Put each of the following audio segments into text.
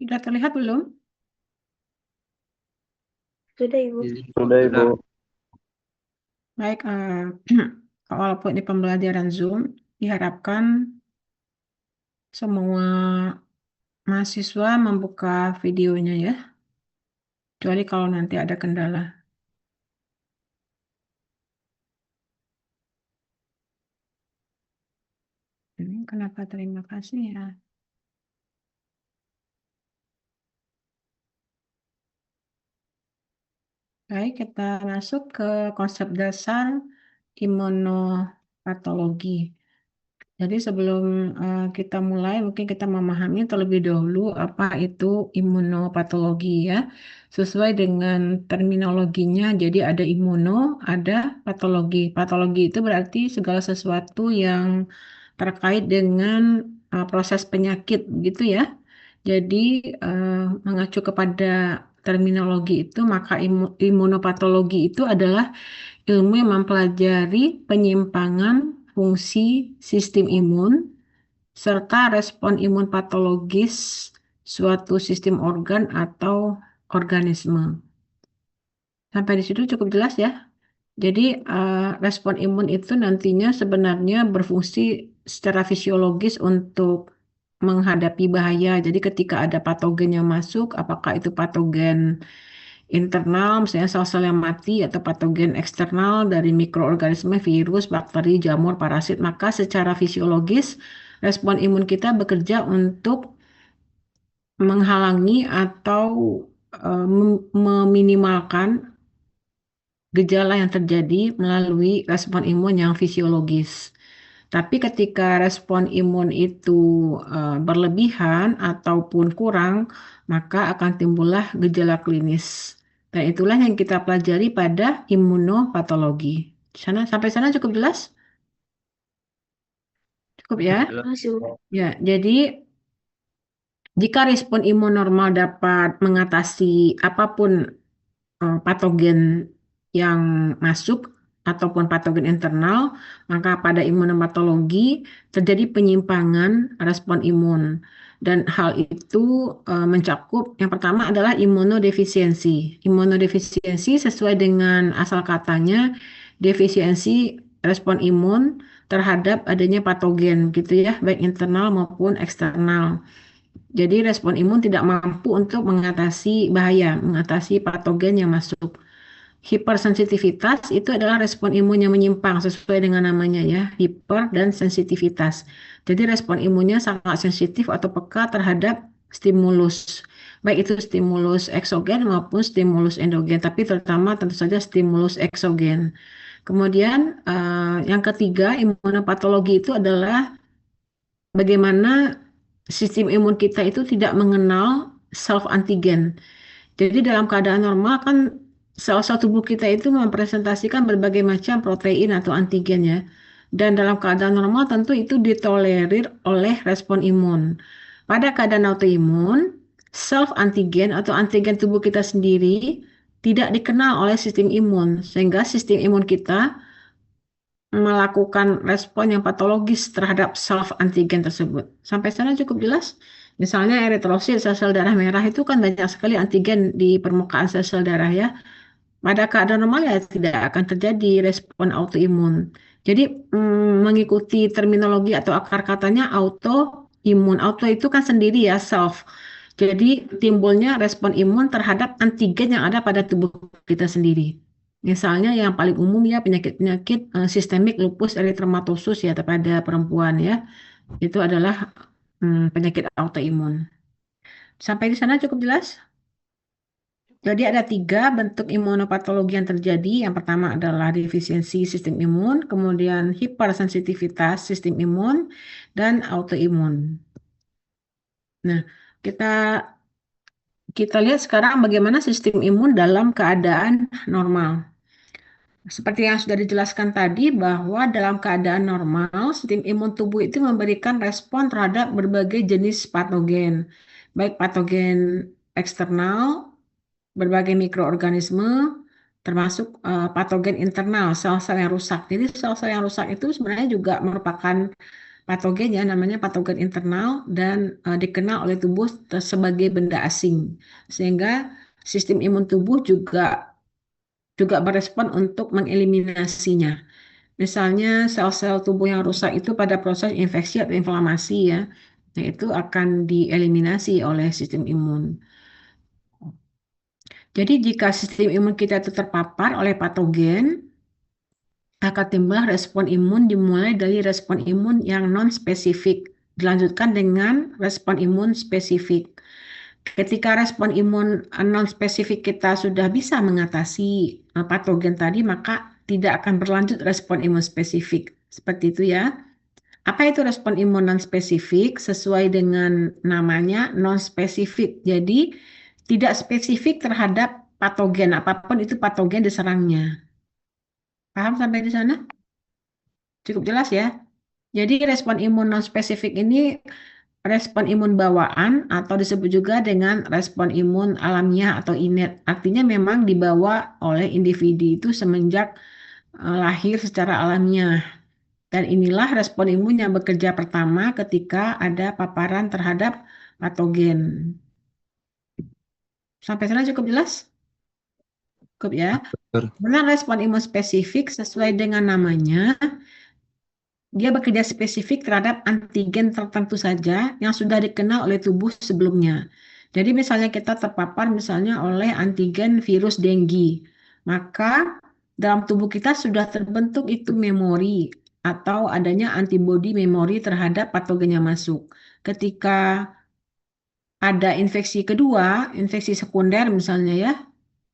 Sudah terlihat belum? Sudah, Ibu. Sudah, Ibu. Baik, walaupun di pembelajaran Zoom, diharapkan semua mahasiswa membuka videonya ya, kecuali kalau nanti ada kendala. Kenapa terima kasih ya? Baik, kita masuk ke konsep dasar imunopatologi. Jadi sebelum kita mulai, mungkin kita memahami terlebih dahulu apa itu imunopatologi ya. Sesuai dengan terminologinya, jadi ada imuno, ada patologi. Patologi itu berarti segala sesuatu yang terkait dengan proses penyakit, gitu ya. Jadi mengacu kepada terminologi itu, maka imunopatologi itu adalah ilmu yang mempelajari penyimpangan fungsi sistem imun serta respon imun patologis suatu sistem organ atau organisme. Sampai di situ cukup jelas ya. Jadi respon imun itu nantinya sebenarnya berfungsi secara fisiologis untuk menghadapi bahaya. Jadi ketika ada patogen yang masuk, apakah itu patogen internal, misalnya sel-sel yang mati, atau patogen eksternal dari mikroorganisme, virus, bakteri, jamur, parasit, maka secara fisiologis respon imun kita bekerja untuk menghalangi atau meminimalkan gejala yang terjadi melalui respon imun yang fisiologis. Tapi ketika respon imun itu berlebihan ataupun kurang, maka akan timbullah gejala klinis. Dan itulah yang kita pelajari pada imunopatologi. Sampai sana cukup jelas? Cukup ya? Makasih, Bu. Ya, jadi jika respon imun normal dapat mengatasi apapun patogen yang masuk ataupun patogen internal, maka pada imunomatologi terjadi penyimpangan respon imun. Dan hal itu mencakup yang pertama adalah imunodefisiensi. Imunodefisiensi sesuai dengan asal katanya, defisiensi respon imun terhadap adanya patogen gitu ya, baik internal maupun eksternal. Jadi respon imun tidak mampu untuk mengatasi bahaya, mengatasi patogen yang masuk. Hipersensitivitas itu adalah respon imun yang menyimpang sesuai dengan namanya ya, hiper dan sensitivitas. Jadi respon imunnya sangat sensitif atau peka terhadap stimulus, baik itu stimulus eksogen maupun stimulus endogen, tapi terutama tentu saja stimulus eksogen. Kemudian yang ketiga, imunopatologi itu adalah bagaimana sistem imun kita itu tidak mengenal self antigen. Jadi dalam keadaan normal kan sel-sel tubuh kita itu mempresentasikan berbagai macam protein atau antigen ya. Dan dalam keadaan normal tentu itu ditolerir oleh respon imun. Pada keadaan autoimun, self antigen atau antigen tubuh kita sendiri tidak dikenal oleh sistem imun, sehingga sistem imun kita melakukan respon yang patologis terhadap self antigen tersebut. Sampai sana cukup jelas? Misalnya eritrosit, sel-sel darah merah itu kan banyak sekali antigen di permukaan sel-sel darah ya. Pada keadaan normal ya tidak akan terjadi respon autoimun. Jadi mengikuti terminologi atau akar katanya autoimun. Auto itu kan sendiri ya, self. Jadi timbulnya respon imun terhadap antigen yang ada pada tubuh kita sendiri. Misalnya yang paling umum ya penyakit-penyakit sistemik lupus erythematosus ya pada perempuan ya. Itu adalah penyakit autoimun. Sampai di sana cukup jelas? Jadi ada tiga bentuk imunopatologi yang terjadi. Yang pertama adalah defisiensi sistem imun, kemudian hipersensitivitas sistem imun, dan autoimun. Nah, kita kita lihat sekarang bagaimana sistem imun dalam keadaan normal. Seperti yang sudah dijelaskan tadi bahwa dalam keadaan normal, sistem imun tubuh itu memberikan respon terhadap berbagai jenis patogen, baik patogen eksternal, berbagai mikroorganisme, termasuk patogen internal, sel-sel yang rusak. Jadi sel-sel yang rusak itu sebenarnya juga merupakan patogen ya, namanya patogen internal dan dikenal oleh tubuh sebagai benda asing. Sehingga sistem imun tubuh juga berespon untuk mengeliminasinya. Misalnya sel-sel tubuh yang rusak itu pada proses infeksi atau inflamasi ya, nah itu akan dieliminasi oleh sistem imun. Jadi jika sistem imun kita itu terpapar oleh patogen, akan timbul respon imun dimulai dari respon imun yang non-spesifik, dilanjutkan dengan respon imun spesifik. Ketika respon imun non-spesifik kita sudah bisa mengatasi patogen tadi, maka tidak akan berlanjut respon imun spesifik. Seperti itu ya. Apa itu respon imun non-spesifik? Sesuai dengan namanya non-spesifik. Jadi tidak spesifik terhadap patogen, apapun itu patogen diserangnya. Paham sampai di sana? Cukup jelas ya? Jadi respon imun non-spesifik ini respon imun bawaan atau disebut juga dengan respon imun alamiah atau innate. Artinya memang dibawa oleh individu itu semenjak lahir secara alamiah. Dan inilah respon imun yang bekerja pertama ketika ada paparan terhadap patogen. Sampai sana cukup jelas? Cukup ya. Dokter. Benar respon imun spesifik sesuai dengan namanya, dia bekerja spesifik terhadap antigen tertentu saja yang sudah dikenal oleh tubuh sebelumnya. Jadi misalnya kita terpapar misalnya oleh antigen virus dengue, maka dalam tubuh kita sudah terbentuk itu memori atau adanya antibodi memori terhadap patogen yang masuk. Ketika ada infeksi kedua, infeksi sekunder misalnya ya,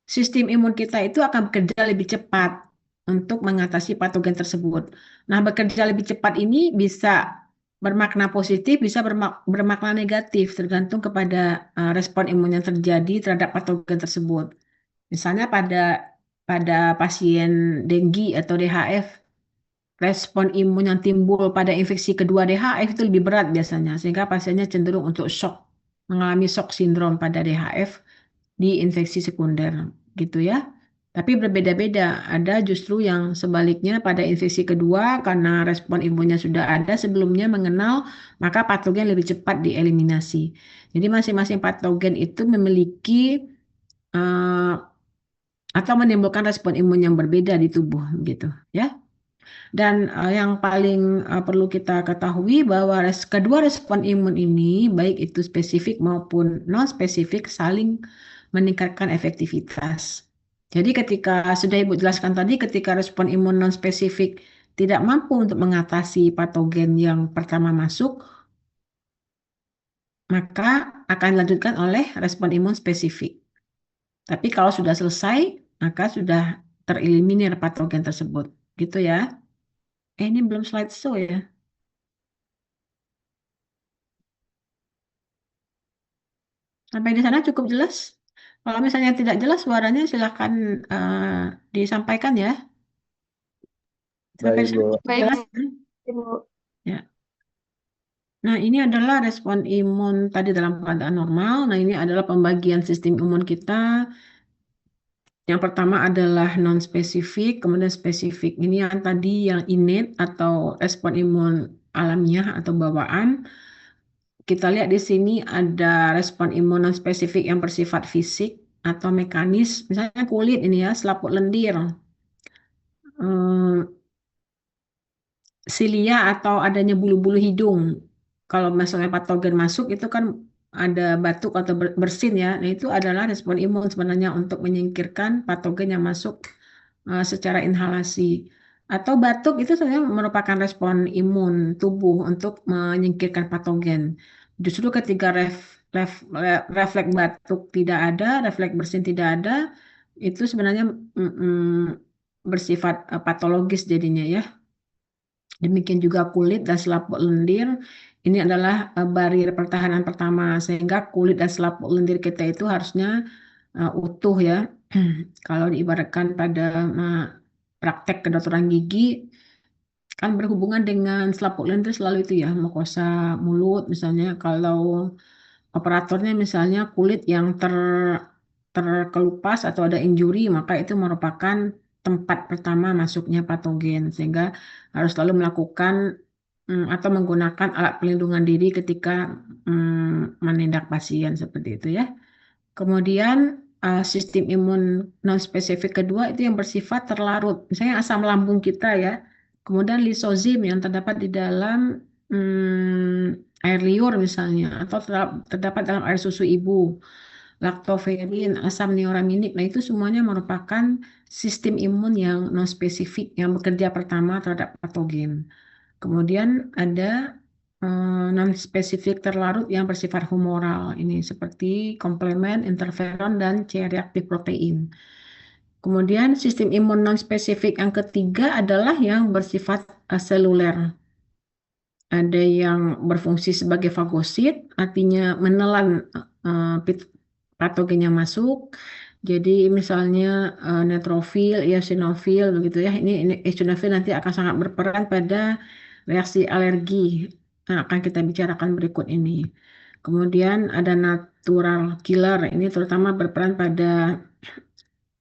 sistem imun kita itu akan bekerja lebih cepat untuk mengatasi patogen tersebut. Nah, bekerja lebih cepat ini bisa bermakna positif, bisa bermakna negatif, tergantung kepada respon imun yang terjadi terhadap patogen tersebut. Misalnya pada pasien dengue atau DHF, respon imun yang timbul pada infeksi kedua DHF itu lebih berat biasanya, sehingga pasiennya cenderung untuk shock, mengalami shock syndrome pada DHF di infeksi sekunder gitu ya. Tapi berbeda-beda. Ada justru yang sebaliknya pada infeksi kedua karena respon imunnya sudah ada sebelumnya mengenal, maka patogen lebih cepat dieliminasi. Jadi masing-masing patogen itu memiliki eh, atau menimbulkan respon imun yang berbeda di tubuh gitu ya. Dan yang paling perlu kita ketahui bahwa kedua respon imun ini, baik itu spesifik maupun non-spesifik, saling meningkatkan efektivitas. Jadi ketika sudah Ibu jelaskan tadi, ketika respon imun non-spesifik tidak mampu untuk mengatasi patogen yang pertama masuk, maka akan dilanjutkan oleh respon imun spesifik. Tapi kalau sudah selesai, maka sudah tereliminir patogen tersebut. Gitu ya. Ini belum slide show ya. Sampai di sana cukup jelas? Kalau misalnya tidak jelas suaranya silakan disampaikan ya. Sampai di Baik, sana Bu. cukup Baik, jelas? Ibu. Ya. Nah, ini adalah respon imun tadi dalam keadaan normal. Nah, ini adalah pembagian sistem imun kita. Yang pertama adalah non-spesifik, kemudian spesifik. Ini yang tadi yang innate atau respon imun alamiah atau bawaan. Kita lihat di sini ada respon imun non-spesifik yang bersifat fisik atau mekanis. Misalnya kulit ini ya, selaput lendir, silia atau adanya bulu-bulu hidung. Kalau misalnya patogen masuk itu kan ada batuk atau bersin ya. Nah, itu adalah respon imun sebenarnya untuk menyingkirkan patogen yang masuk secara inhalasi. Atau batuk itu sebenarnya merupakan respon imun tubuh untuk menyingkirkan patogen. Justru ketika refleks batuk tidak ada, refleks bersin tidak ada, itu sebenarnya bersifat patologis jadinya ya. Demikian juga kulit dan selaput lendir. Ini adalah barrier pertahanan pertama, sehingga kulit dan selaput lendir kita itu harusnya utuh ya. Kalau diibaratkan pada praktek kedokteran gigi, kan berhubungan dengan selaput lendir selalu itu ya, mukosa mulut misalnya. Kalau operatornya misalnya kulit yang terkelupas atau ada injury, maka itu merupakan tempat pertama masuknya patogen, sehingga harus selalu melakukan atau menggunakan alat pelindungan diri ketika menindak pasien seperti itu ya. Kemudian sistem imun non-spesifik kedua itu yang bersifat terlarut, misalnya asam lambung kita ya. Kemudian lisozim yang terdapat di dalam air liur misalnya, atau terdapat dalam air susu ibu, laktoferin, asam neuraminik. Nah itu semuanya merupakan sistem imun yang non-spesifik yang bekerja pertama terhadap patogen. Kemudian ada non-spesifik terlarut yang bersifat humoral. Ini seperti komplement, interferon, dan C-reaktif protein. Kemudian sistem imun non-spesifik yang ketiga adalah yang bersifat seluler. Ada yang berfungsi sebagai fagosit, artinya menelan patogen yang masuk. Jadi misalnya neutrofil, eosinofil begitu ya. Ini eosinofil nanti akan sangat berperan pada reaksi alergi yang akan kita bicarakan berikut ini. Kemudian ada natural killer, ini terutama berperan pada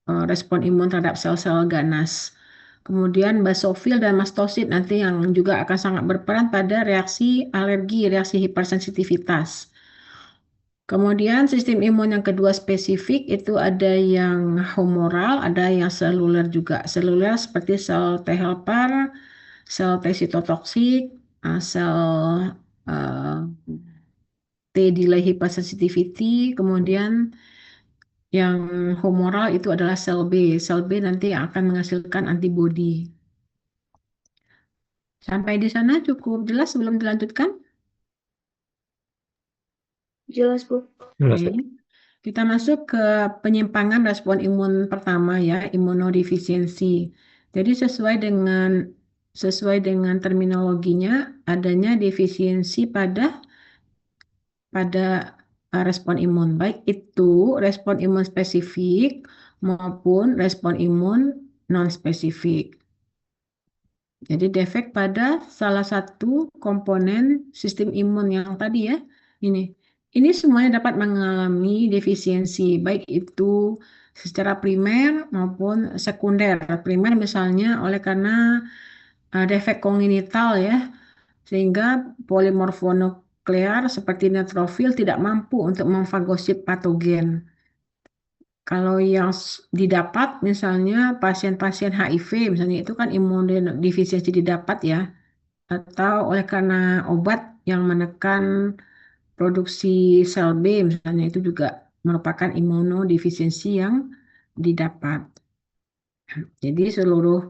respon imun terhadap sel-sel ganas. Kemudian basofil dan mastosid nanti yang juga akan sangat berperan pada reaksi alergi, reaksi hipersensitivitas. Kemudian sistem imun yang kedua spesifik itu ada yang humoral, ada yang seluler juga. Seluler seperti sel T helper, sel T sitotoksik, sel uh, T delay hypersensitivity, kemudian yang humoral itu adalah sel B. Sel B nanti akan menghasilkan antibodi. Sampai di sana cukup jelas sebelum dilanjutkan? Jelas, Bu. Jelas, Oke. Bu. Kita masuk ke penyimpangan respon imun pertama ya, imunodefisiensi. Jadi sesuai dengan terminologinya adanya defisiensi pada respon imun, baik itu respon imun spesifik maupun respon imun non spesifik. Jadi defek pada salah satu komponen sistem imun yang tadi ya, ini. Ini semuanya dapat mengalami defisiensi, baik itu secara primer maupun sekunder. Primer misalnya oleh karena defek kongenital ya, sehingga polimorfonuklear seperti neutrofil tidak mampu untuk memfagosit patogen. Kalau yang didapat misalnya pasien-pasien HIV misalnya itu kan imunodefisiensi didapat ya, atau oleh karena obat yang menekan produksi sel B misalnya itu juga merupakan imunodefisiensi yang didapat. Jadi seluruh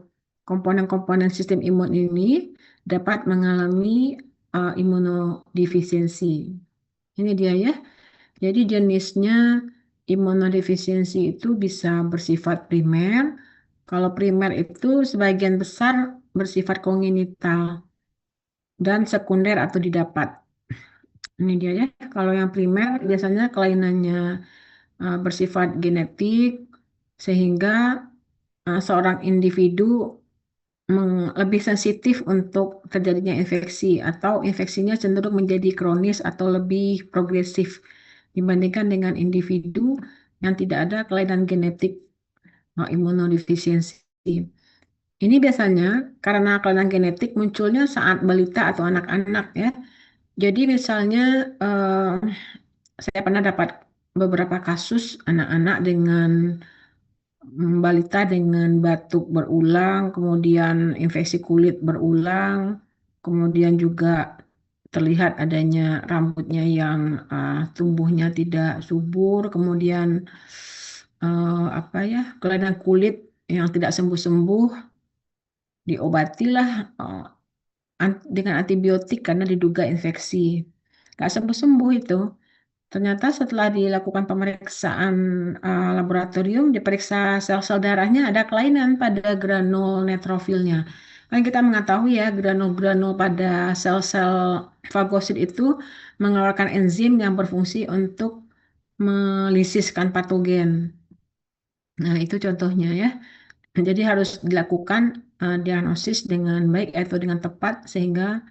komponen-komponen sistem imun ini dapat mengalami imunodefisiensi. Ini dia ya. Jadi jenisnya imunodefisiensi itu bisa bersifat primer. Kalau primer itu sebagian besar bersifat kongenital dan sekunder atau didapat. Ini dia ya. Kalau yang primer biasanya kelainannya bersifat genetik sehingga seorang individu lebih sensitif untuk terjadinya infeksi atau infeksinya cenderung menjadi kronis atau lebih progresif dibandingkan dengan individu yang tidak ada kelainan genetik imunodefisiensi. Ini biasanya karena kelainan genetik munculnya saat balita atau anak-anak ya. Jadi misalnya saya pernah dapat beberapa kasus anak-anak dengan balita dengan batuk berulang, kemudian infeksi kulit berulang, kemudian juga terlihat adanya rambutnya yang tumbuhnya tidak subur, kemudian apa ya, kelainan kulit yang tidak sembuh-sembuh, diobatilah dengan antibiotik karena diduga infeksi. Nggak sembuh-sembuh itu. Ternyata setelah dilakukan pemeriksaan laboratorium, diperiksa sel-sel darahnya ada kelainan pada granul neutrofilnya. Kan kita mengetahui ya granul-granul pada sel-sel fagosit itu mengeluarkan enzim yang berfungsi untuk melisiskan patogen. Nah, itu contohnya ya. Jadi harus dilakukan diagnosis dengan baik atau dengan tepat sehingga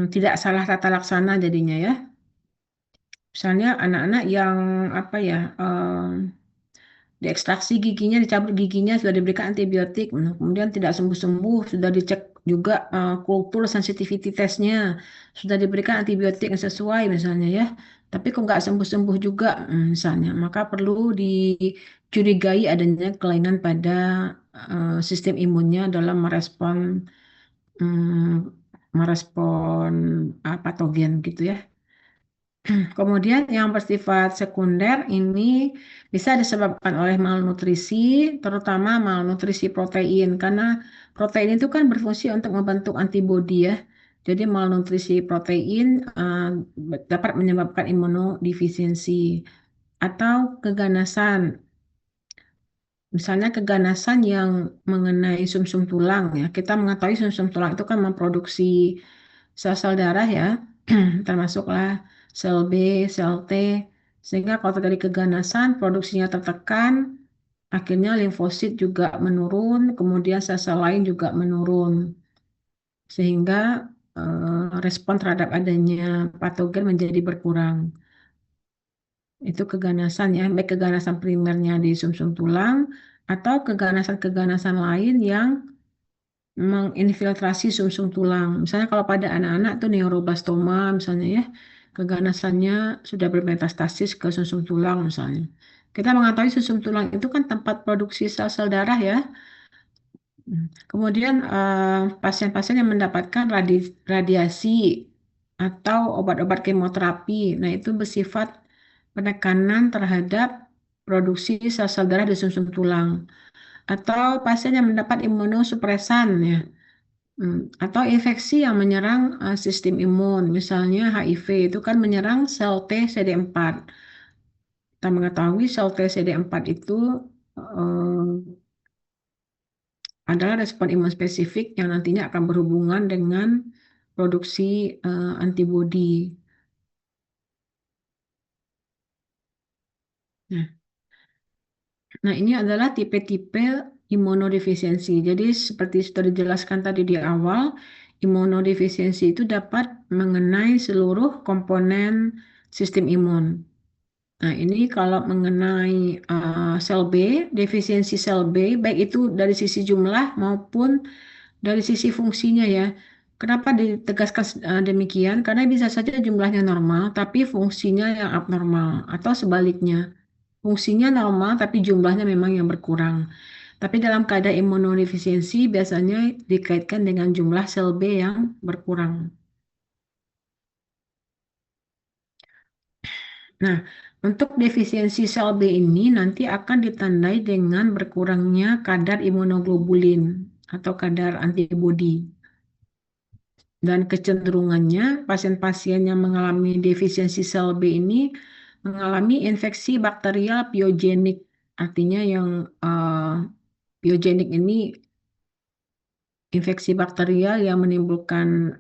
tidak salah tata laksana jadinya ya. Misalnya anak-anak yang apa ya diekstraksi giginya, dicabut giginya, sudah diberikan antibiotik, kemudian tidak sembuh-sembuh, sudah dicek juga kultur sensitivity testnya, sudah diberikan antibiotik yang sesuai misalnya ya, tapi kok nggak sembuh-sembuh juga misalnya, maka perlu dicurigai adanya kelainan pada sistem imunnya dalam merespon patogen gitu ya. Kemudian yang bersifat sekunder ini bisa disebabkan oleh malnutrisi, terutama malnutrisi protein, karena protein itu kan berfungsi untuk membentuk antibodi ya. Jadi malnutrisi protein dapat menyebabkan imunodefisiensi atau keganasan. Misalnya keganasan yang mengenai sumsum tulang ya. Kita mengetahui sumsum tulang itu kan memproduksi sel-sel darah ya, termasuklah sel B, sel T. Sehingga kalau terjadi keganasan, produksinya tertekan, akhirnya limfosit juga menurun, kemudian sel-sel lain juga menurun. Sehingga respon terhadap adanya patogen menjadi berkurang. Itu keganasan ya, baik keganasan primernya di sumsum tulang atau keganasan-keganasan lain yang menginfiltrasi sumsum tulang. Misalnya kalau pada anak-anak tuh neuroblastoma misalnya ya, keganasannya sudah bermetastasis ke sumsum tulang misalnya. Kita mengetahui sumsum tulang itu kan tempat produksi sel-sel darah ya. Kemudian pasien-pasien yang mendapatkan radiasi atau obat-obat kemoterapi, nah itu bersifat penekanan terhadap produksi sel-sel darah di sumsum tulang. Atau pasien yang mendapat imunosupresan ya, atau infeksi yang menyerang sistem imun, misalnya HIV itu kan menyerang sel T CD4. Kita mengetahui sel T CD4 itu eh, adalah respon imun spesifik yang nantinya akan berhubungan dengan produksi antibodi. Nah, ini adalah tipe-tipe imunodefisiensi. Jadi seperti sudah dijelaskan tadi di awal, imunodefisiensi itu dapat mengenai seluruh komponen sistem imun. Nah, ini kalau mengenai sel B, defisiensi sel B, baik itu dari sisi jumlah maupun dari sisi fungsinya ya. Kenapa ditegaskan demikian? Karena bisa saja jumlahnya normal, tapi fungsinya yang abnormal, atau sebaliknya. Fungsinya normal, tapi jumlahnya memang yang berkurang. Tapi dalam keadaan imunodefisiensi biasanya dikaitkan dengan jumlah sel B yang berkurang. Nah, untuk defisiensi sel B ini nanti akan ditandai dengan berkurangnya kadar imunoglobulin atau kadar antibodi. Dan kecenderungannya pasien-pasien yang mengalami defisiensi sel B ini mengalami infeksi bakterial piogenik. Artinya yang piogenik ini infeksi bakterial yang menimbulkan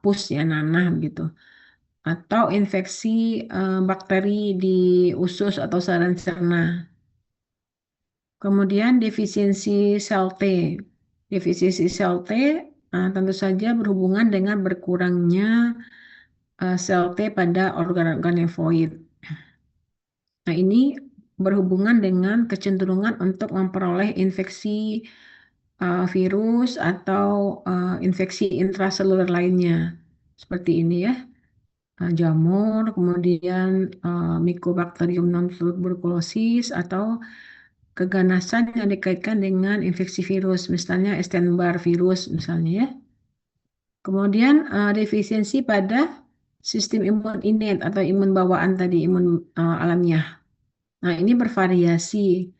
pus ya nanah gitu. Atau infeksi bakteri di usus atau saluran cerna. Kemudian defisiensi sel T. Defisiensi sel T tentu saja berhubungan dengan berkurangnya sel T pada organ-organ limfoid. Nah, ini berhubungan dengan kecenderungan untuk memperoleh infeksi virus atau infeksi intraseluler lainnya. Seperti ini ya, jamur, kemudian Mycobacterium nontuberculosis atau keganasan yang dikaitkan dengan infeksi virus, misalnya Epstein-Barr virus misalnya ya. Kemudian defisiensi pada sistem imun innate atau imun bawaan tadi, imun alamiah. Nah, ini bervariasi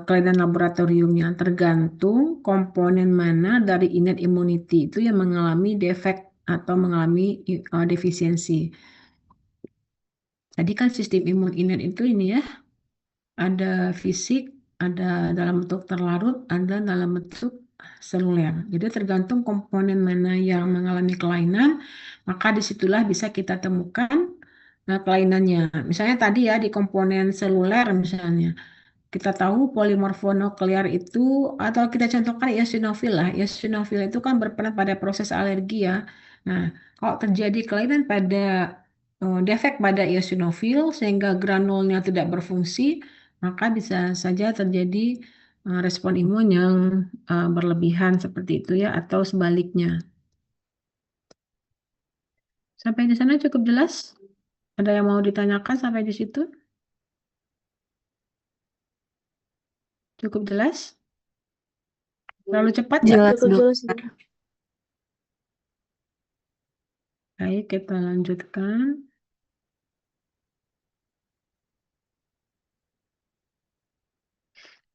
kelainan laboratoriumnya tergantung komponen mana dari innate immunity itu yang mengalami defek atau mengalami defisiensi. Tadi kan sistem imun innate itu ini ya, ada fisik, ada dalam bentuk terlarut, ada dalam bentuk seluler. Jadi tergantung komponen mana yang mengalami kelainan, maka disitulah bisa kita temukan kelainannya. Misalnya tadi ya di komponen seluler misalnya. Kita tahu polimorfonuklear itu atau kita contohkan eosinofil lah. Eosinofil itu kan berperan pada proses alergi ya. Nah, kalau terjadi kelainan pada defek pada eosinofil sehingga granulnya tidak berfungsi, maka bisa saja terjadi respon imun yang berlebihan seperti itu ya, atau sebaliknya. Sampai di sana cukup jelas? Ada yang mau ditanyakan sampai di situ? Cukup jelas? Terlalu cepat nggak? Jelas, Cukup Bu. jelas, Ibu. Baik, kita lanjutkan.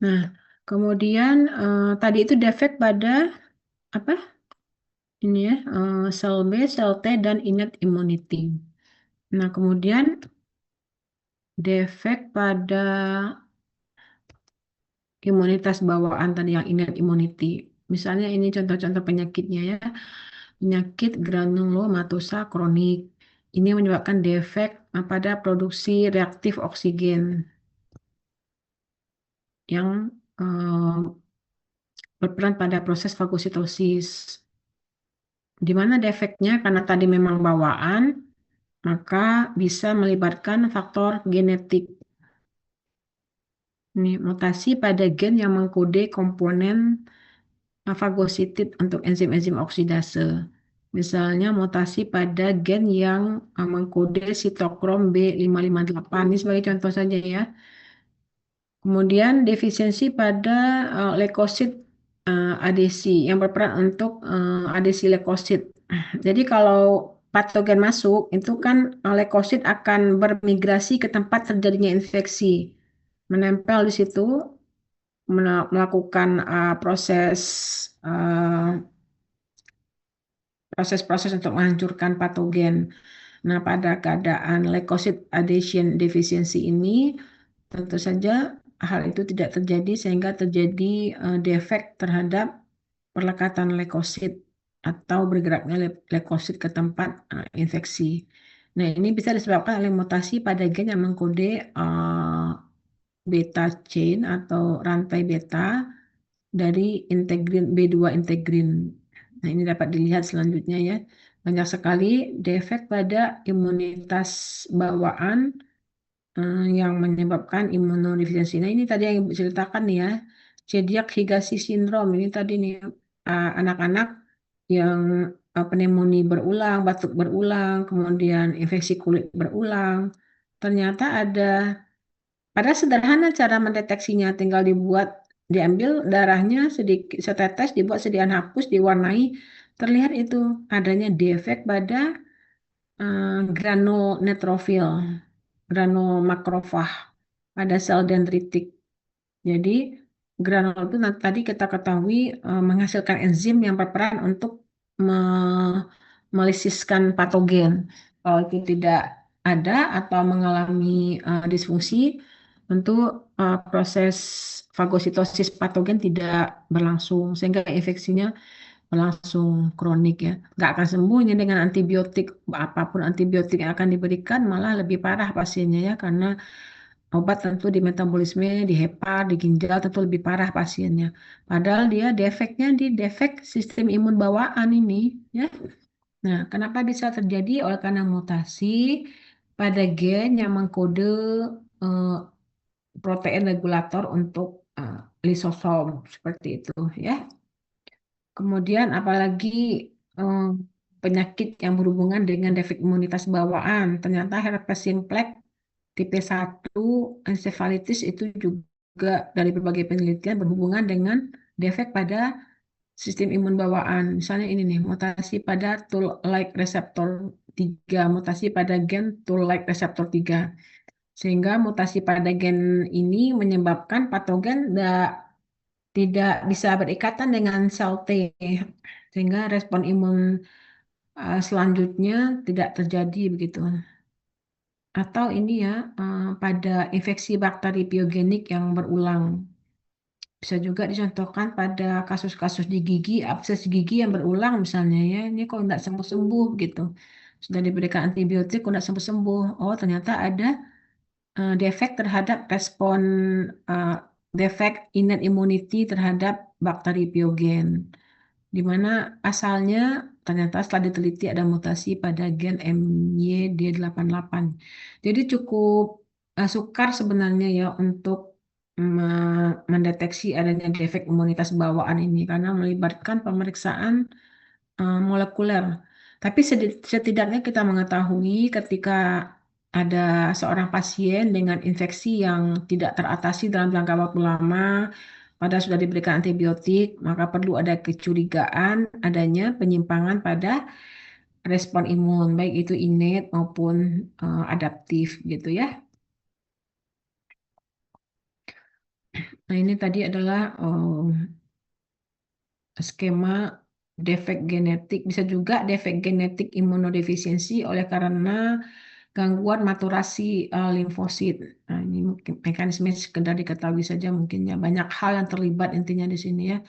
Nah, kemudian tadi itu defek pada apa? Ini ya, sel B, sel T, dan innate immunity. Nah, kemudian defek pada imunitas bawaan tadi yang innate immunity. Misalnya ini contoh-contoh penyakitnya ya. Penyakit granulomatosa kronik. Ini menyebabkan defek pada produksi reaktif oksigen yang berperan pada proses fagositosis. Di mana defeknya karena tadi memang bawaan, maka bisa melibatkan faktor genetik. Ini mutasi pada gen yang mengkode komponen fagositid untuk enzim-enzim oksidase. Misalnya mutasi pada gen yang mengkode sitokrom B558. Ini sebagai contoh saja ya. Kemudian defisiensi pada leukosit adesi yang berperan untuk adesi leukosit. Jadi kalau patogen masuk, itu kan leukosit akan bermigrasi ke tempat terjadinya infeksi, menempel di situ, melakukan proses-proses untuk menghancurkan patogen. Nah, pada keadaan leukosit adhesion deficiency ini, tentu saja hal itu tidak terjadi sehingga terjadi defek terhadap perlekatan leukosit atau bergeraknya leukosit ke tempat infeksi. Nah, ini bisa disebabkan oleh mutasi pada gen yang mengkode beta chain atau rantai beta dari integrin B2 integrin. Nah, ini dapat dilihat selanjutnya ya. Banyak sekali defek pada imunitas bawaan yang menyebabkan imunodefisiensi. Nah, ini tadi yang Ibu ceritakan nih ya. Celiac Higashi syndrome ini tadi nih anak-anak yang pneumonia berulang, batuk berulang, kemudian infeksi kulit berulang. Ternyata ada, padahal sederhana cara mendeteksinya, tinggal diambil darahnya sedikit, setetes, dibuat sediaan hapus, diwarnai, terlihat itu adanya defek pada granul neutrofil, granul makrofag pada sel dendritik. Jadi granul itu tadi kita ketahui menghasilkan enzim yang berperan untuk melisiskan patogen. Kalau itu tidak ada atau mengalami disfungsi, tentu proses fagositosis patogen tidak berlangsung sehingga infeksinya berlangsung kronik ya. Nggak akan sembuh ini dengan antibiotik, apapun antibiotik yang akan diberikan malah lebih parah pasiennya ya, karena obat tentu di metabolisme, di hepar, di ginjal tentu lebih parah pasiennya. Padahal dia defeknya di defek sistem imun bawaan ini ya. Nah, kenapa bisa terjadi? Oleh karena mutasi pada gen yang mengkode eh, protein regulator untuk lisosom seperti itu ya. Kemudian apalagi eh, penyakit yang berhubungan dengan defek imunitas bawaan. Ternyata herpes simplex tipe 1 encephalitis itu juga dari berbagai penelitian berhubungan dengan defek pada sistem imun bawaan. Misalnya ini nih, mutasi pada toll-like receptor 3, mutasi pada gen toll-like receptor 3. Sehingga mutasi pada gen ini menyebabkan patogen tidak bisa berikatan dengan sel T, sehingga respon imun selanjutnya tidak terjadi begitu. Atau ini ya, pada infeksi bakteri biogenik yang berulang. Bisa juga dicontohkan pada kasus-kasus di gigi, abses gigi yang berulang misalnya ya, ini kok tidak sembuh-sembuh gitu. Sudah diberikan antibiotik, kok tidak sembuh-sembuh. Oh, ternyata ada defek terhadap respon uh, defek innate immunity terhadap bakteri biogen, di mana asalnya ternyata setelah diteliti ada mutasi pada gen MYD88. Jadi cukup sukar sebenarnya ya untuk mendeteksi adanya defek imunitas bawaan ini karena melibatkan pemeriksaan molekuler. Tapi setidaknya kita mengetahui ketika ada seorang pasien dengan infeksi yang tidak teratasi dalam jangka waktu lama, padahal sudah diberikan antibiotik, maka perlu ada kecurigaan adanya penyimpangan pada respon imun, baik itu innate maupun adaptif gitu ya. Nah, ini tadi adalah skema defek genetik, bisa juga defek genetik imunodefisiensi oleh karena gangguan maturasi limfosit. Nah, ini mungkin mekanisme sekedar diketahui saja mungkin ya. Banyak hal yang terlibat intinya di sini ya.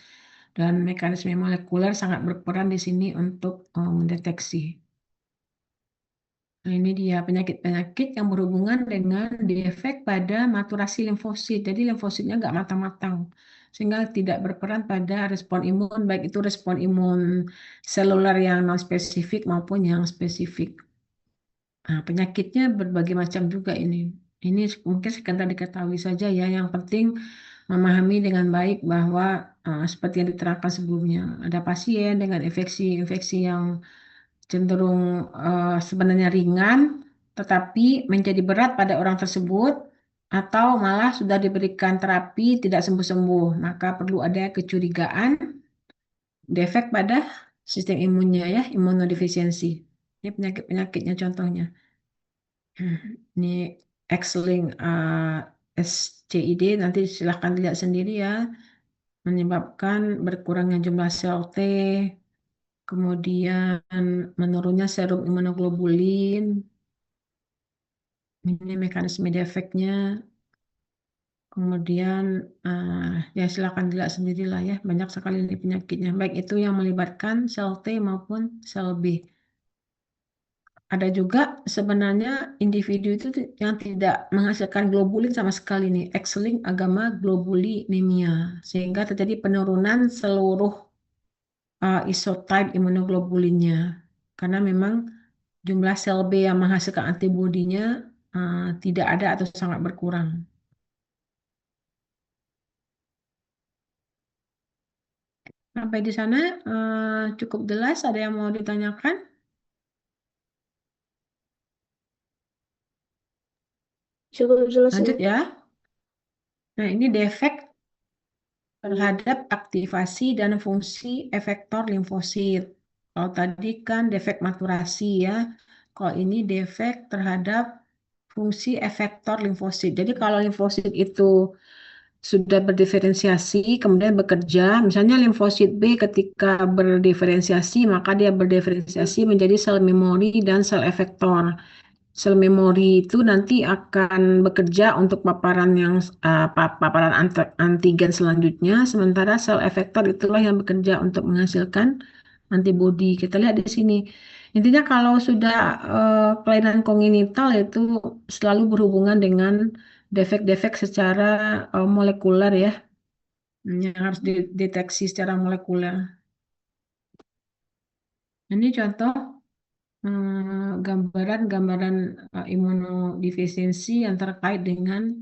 Dan mekanisme molekuler sangat berperan di sini untuk mendeteksi. Nah, ini dia penyakit-penyakit yang berhubungan dengan defek pada maturasi limfosit. Jadi limfositnya nggak matang-matang, sehingga tidak berperan pada respon imun, baik itu respon imun seluler yang non-spesifik maupun yang spesifik. Nah, penyakitnya berbagai macam juga ini. Ini mungkin sekedar diketahui saja ya. Yang penting memahami dengan baik bahwa seperti yang diterangkan sebelumnya, ada pasien dengan infeksi-infeksi yang cenderung sebenarnya ringan, tetapi menjadi berat pada orang tersebut, atau malah sudah diberikan terapi tidak sembuh-sembuh, maka perlu ada kecurigaan defek pada sistem imunnya ya, imunodefisiensi. Ini penyakit-penyakitnya contohnya. Ini X-link SCID nanti silahkan lihat sendiri ya, menyebabkan berkurangnya jumlah sel T, kemudian menurunnya serum imunoglobulin. Ini mekanisme defeknya. Kemudian ya silakan dilihat sendiri lah ya, banyak sekali ini penyakitnya. Baik itu yang melibatkan sel T maupun sel B. Ada juga sebenarnya individu itu yang tidak menghasilkan globulin sama sekali nih, X-linked agama globulinemia, sehingga terjadi penurunan seluruh isotype imunoglobulinnya. Karena memang jumlah sel B yang menghasilkan antibodinya tidak ada atau sangat berkurang. Sampai di sana cukup jelas. Ada yang mau ditanyakan? Cukup jelas Lanjut Ibu. ya. Nah, ini defek terhadap aktivasi dan fungsi efektor limfosit. Kalau tadi kan defek maturasi ya. Kalau ini defek terhadap fungsi efektor limfosit. Jadi kalau limfosit itu sudah berdiferensiasi, kemudian bekerja, misalnya limfosit B ketika berdiferensiasi, maka dia berdiferensiasi menjadi sel memori dan sel efektor. Sel memori itu nanti akan bekerja untuk paparan yang paparan antigen selanjutnya, sementara sel efektor itulah yang bekerja untuk menghasilkan antibodi. Kita lihat di sini. Intinya kalau sudah kelainan kongenital itu selalu berhubungan dengan defek-defek secara molekuler ya, yang harus dideteksi secara molekuler. Ini contoh gambaran-gambaran imunodefisiensi yang terkait dengan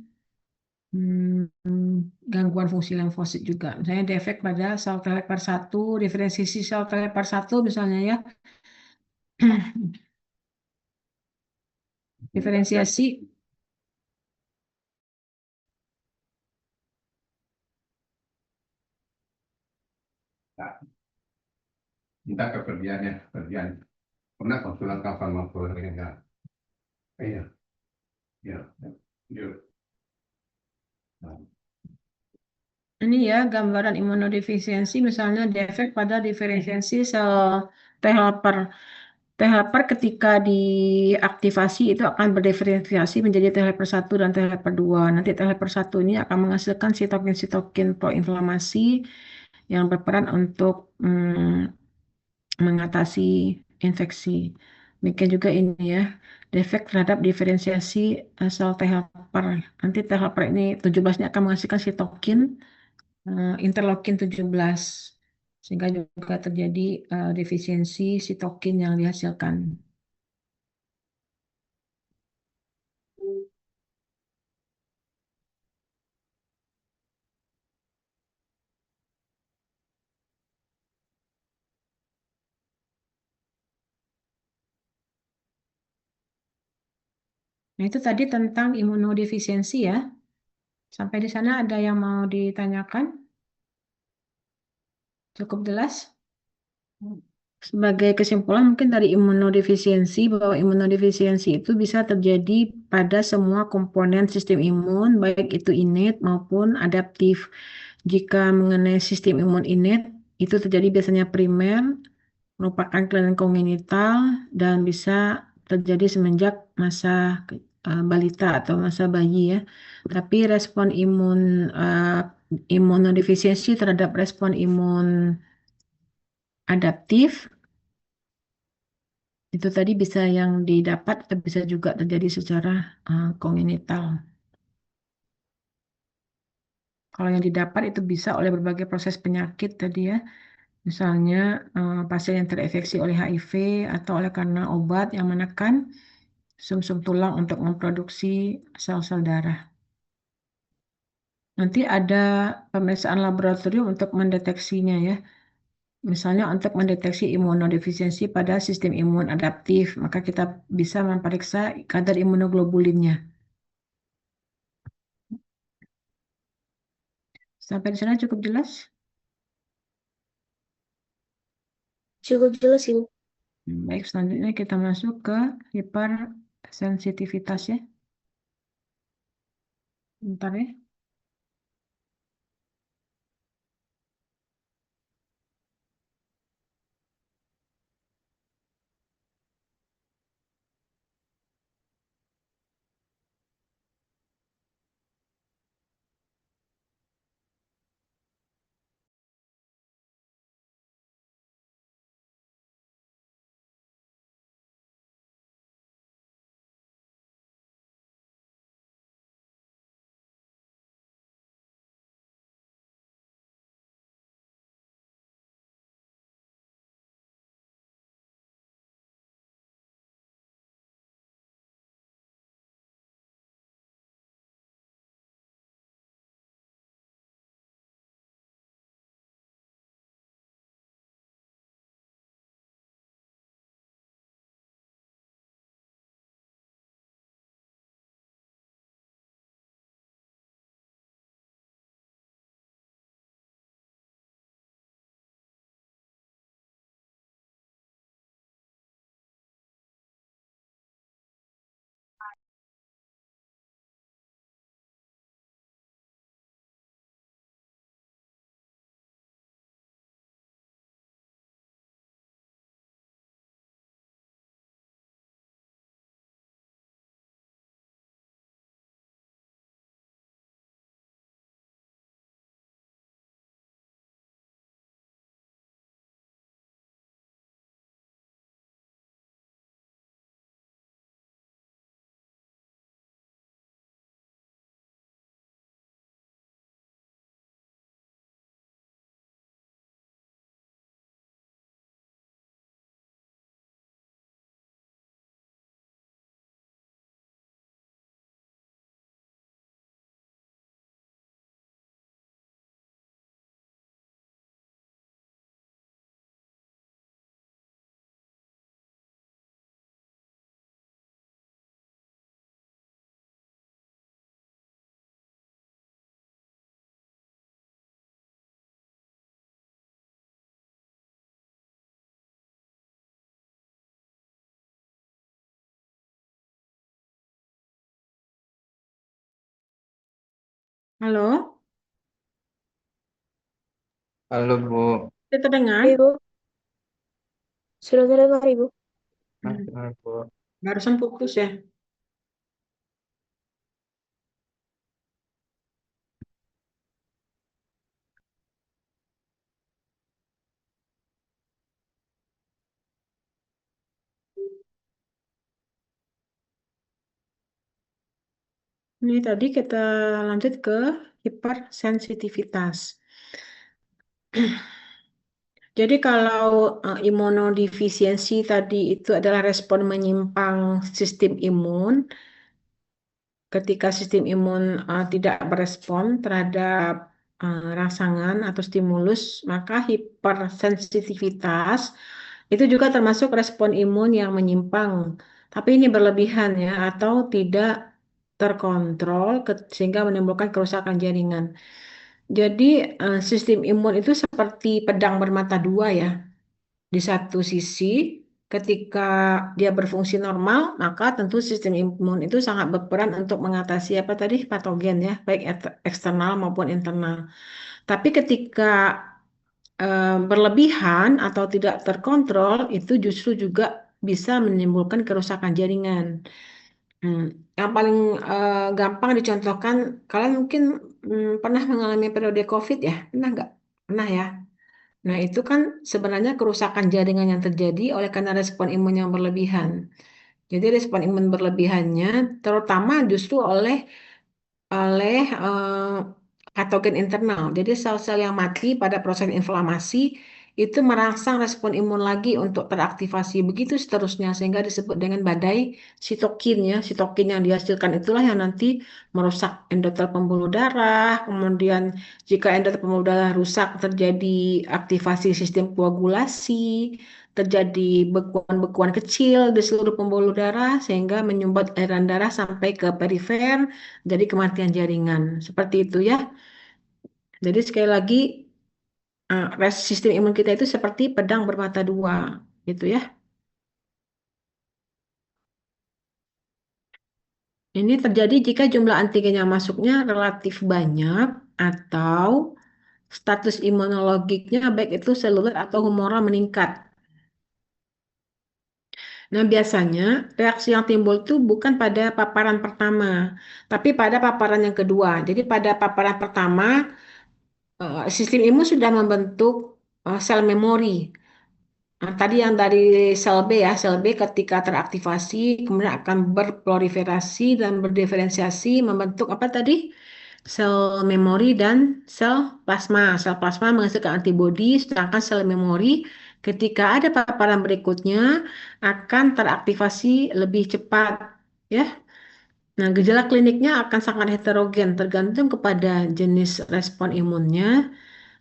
gangguan fungsi limfosit juga. Misalnya defek pada sel T helper 1, diferensiasi sel T helper 1 misalnya ya. Diferensiasi Nah, minta kepergiannya, kepergian. Pernah konsulan kapan mau pulang ini enggak? Iya, iya, iya. Nah, ini ya gambaran imunodefisiensi misalnya defek pada diferensiasi sel T helper. T helper ketika diaktifasi itu akan berdiferensiasi menjadi T helper 1 dan T helper 2. Nanti T helper 1 ini akan menghasilkan sitokin-sitokin proinflamasi yang berperan untuk mengatasi infeksi. Demikian juga ini ya, defek terhadap diferensiasi sel T helper. Nanti T helper ini 17-nya akan menghasilkan sitokin interleukin 17 sehingga juga terjadi defisiensi sitokin yang dihasilkan. Nah, itu tadi tentang imunodefisiensi ya. Sampai di sana ada yang mau ditanyakan? Cukup jelas? Sebagai kesimpulan mungkin dari imunodefisiensi bahwa imunodefisiensi itu bisa terjadi pada semua komponen sistem imun, baik itu innate maupun adaptif. Jika mengenai sistem imun innate, itu terjadi biasanya primer, merupakan kelainan kongenital, dan bisa terjadi semenjak masa balita atau masa bayi ya. Tapi respon imunodefisiensi terhadap respon imun adaptif itu tadi bisa yang didapat atau bisa juga terjadi secara kongenital. Kalau yang didapat itu bisa oleh berbagai proses penyakit tadi ya. Misalnya pasien yang terinfeksi oleh HIV atau oleh karena obat yang menekan sumsum tulang untuk memproduksi sel-sel darah. Nanti ada pemeriksaan laboratorium untuk mendeteksinya ya. Misalnya untuk mendeteksi imunodefisiensi pada sistem imun adaptif, maka kita bisa memeriksa kadar imunoglobulinnya. Sampai di sana cukup jelas? Cukup jelas, Ibu. Baik, selanjutnya kita masuk ke hipersensitivitas ya. Bentar ya. Halo, Halo Bu, kita terdengar? Ibu, sudah terdengar, Ibu. Hmm, Mas Bu. Barusan putus ya. Ini tadi kita lanjut ke hipersensitivitas. Jadi kalau imunodefisiensi tadi itu adalah respon menyimpang sistem imun, ketika sistem imun tidak berespon terhadap rangsangan atau stimulus, maka hipersensitivitas itu juga termasuk respon imun yang menyimpang Tapi ini berlebihan ya, atau tidak terkontrol sehingga menimbulkan kerusakan jaringan. Jadi sistem imun itu seperti pedang bermata dua ya. Di satu sisi, ketika dia berfungsi normal, maka tentu sistem imun itu sangat berperan untuk mengatasi apa tadi patogen ya, baik eksternal maupun internal. Tapi ketika berlebihan atau tidak terkontrol, itu justru juga bisa menimbulkan kerusakan jaringan. Hmm, Yang paling gampang dicontohkan, kalian mungkin pernah mengalami periode COVID ya? Pernah nggak? Pernah ya. Nah, itu kan sebenarnya kerusakan jaringan yang terjadi oleh karena respon imun yang berlebihan. Jadi respon imun berlebihannya terutama justru oleh patogen internal. Jadi sel-sel yang mati pada proses inflamasi itu merangsang respon imun lagi untuk teraktivasi. Begitu seterusnya sehingga disebut dengan badai sitokin ya. Sitokin yang dihasilkan itulah yang nanti merusak endotel pembuluh darah. Kemudian jika endotel pembuluh darah rusak terjadi aktivasi sistem koagulasi, terjadi bekuan-bekuan kecil di seluruh pembuluh darah sehingga menyumbat aliran darah sampai ke perifer jadi kematian jaringan. Seperti itu ya. Jadi sekali lagi sistem imun kita itu seperti pedang bermata dua gitu ya. Ini terjadi jika jumlah antigen yang masuknya relatif banyak atau status imunologiknya baik itu seluler atau humoral meningkat. Nah, biasanya reaksi yang timbul itu bukan pada paparan pertama, tapi pada paparan yang kedua. Jadi pada paparan pertama, sistem imun sudah membentuk sel memori. Nah, tadi yang dari sel B ya, sel B ketika teraktivasi kemudian akan berproliferasi dan berdiferensiasi membentuk apa tadi? Sel memori dan sel plasma. Sel plasma menghasilkan antibodi, sedangkan sel memori ketika ada paparan berikutnya akan teraktivasi lebih cepat ya. Nah, gejala kliniknya akan sangat heterogen tergantung kepada jenis respon imunnya,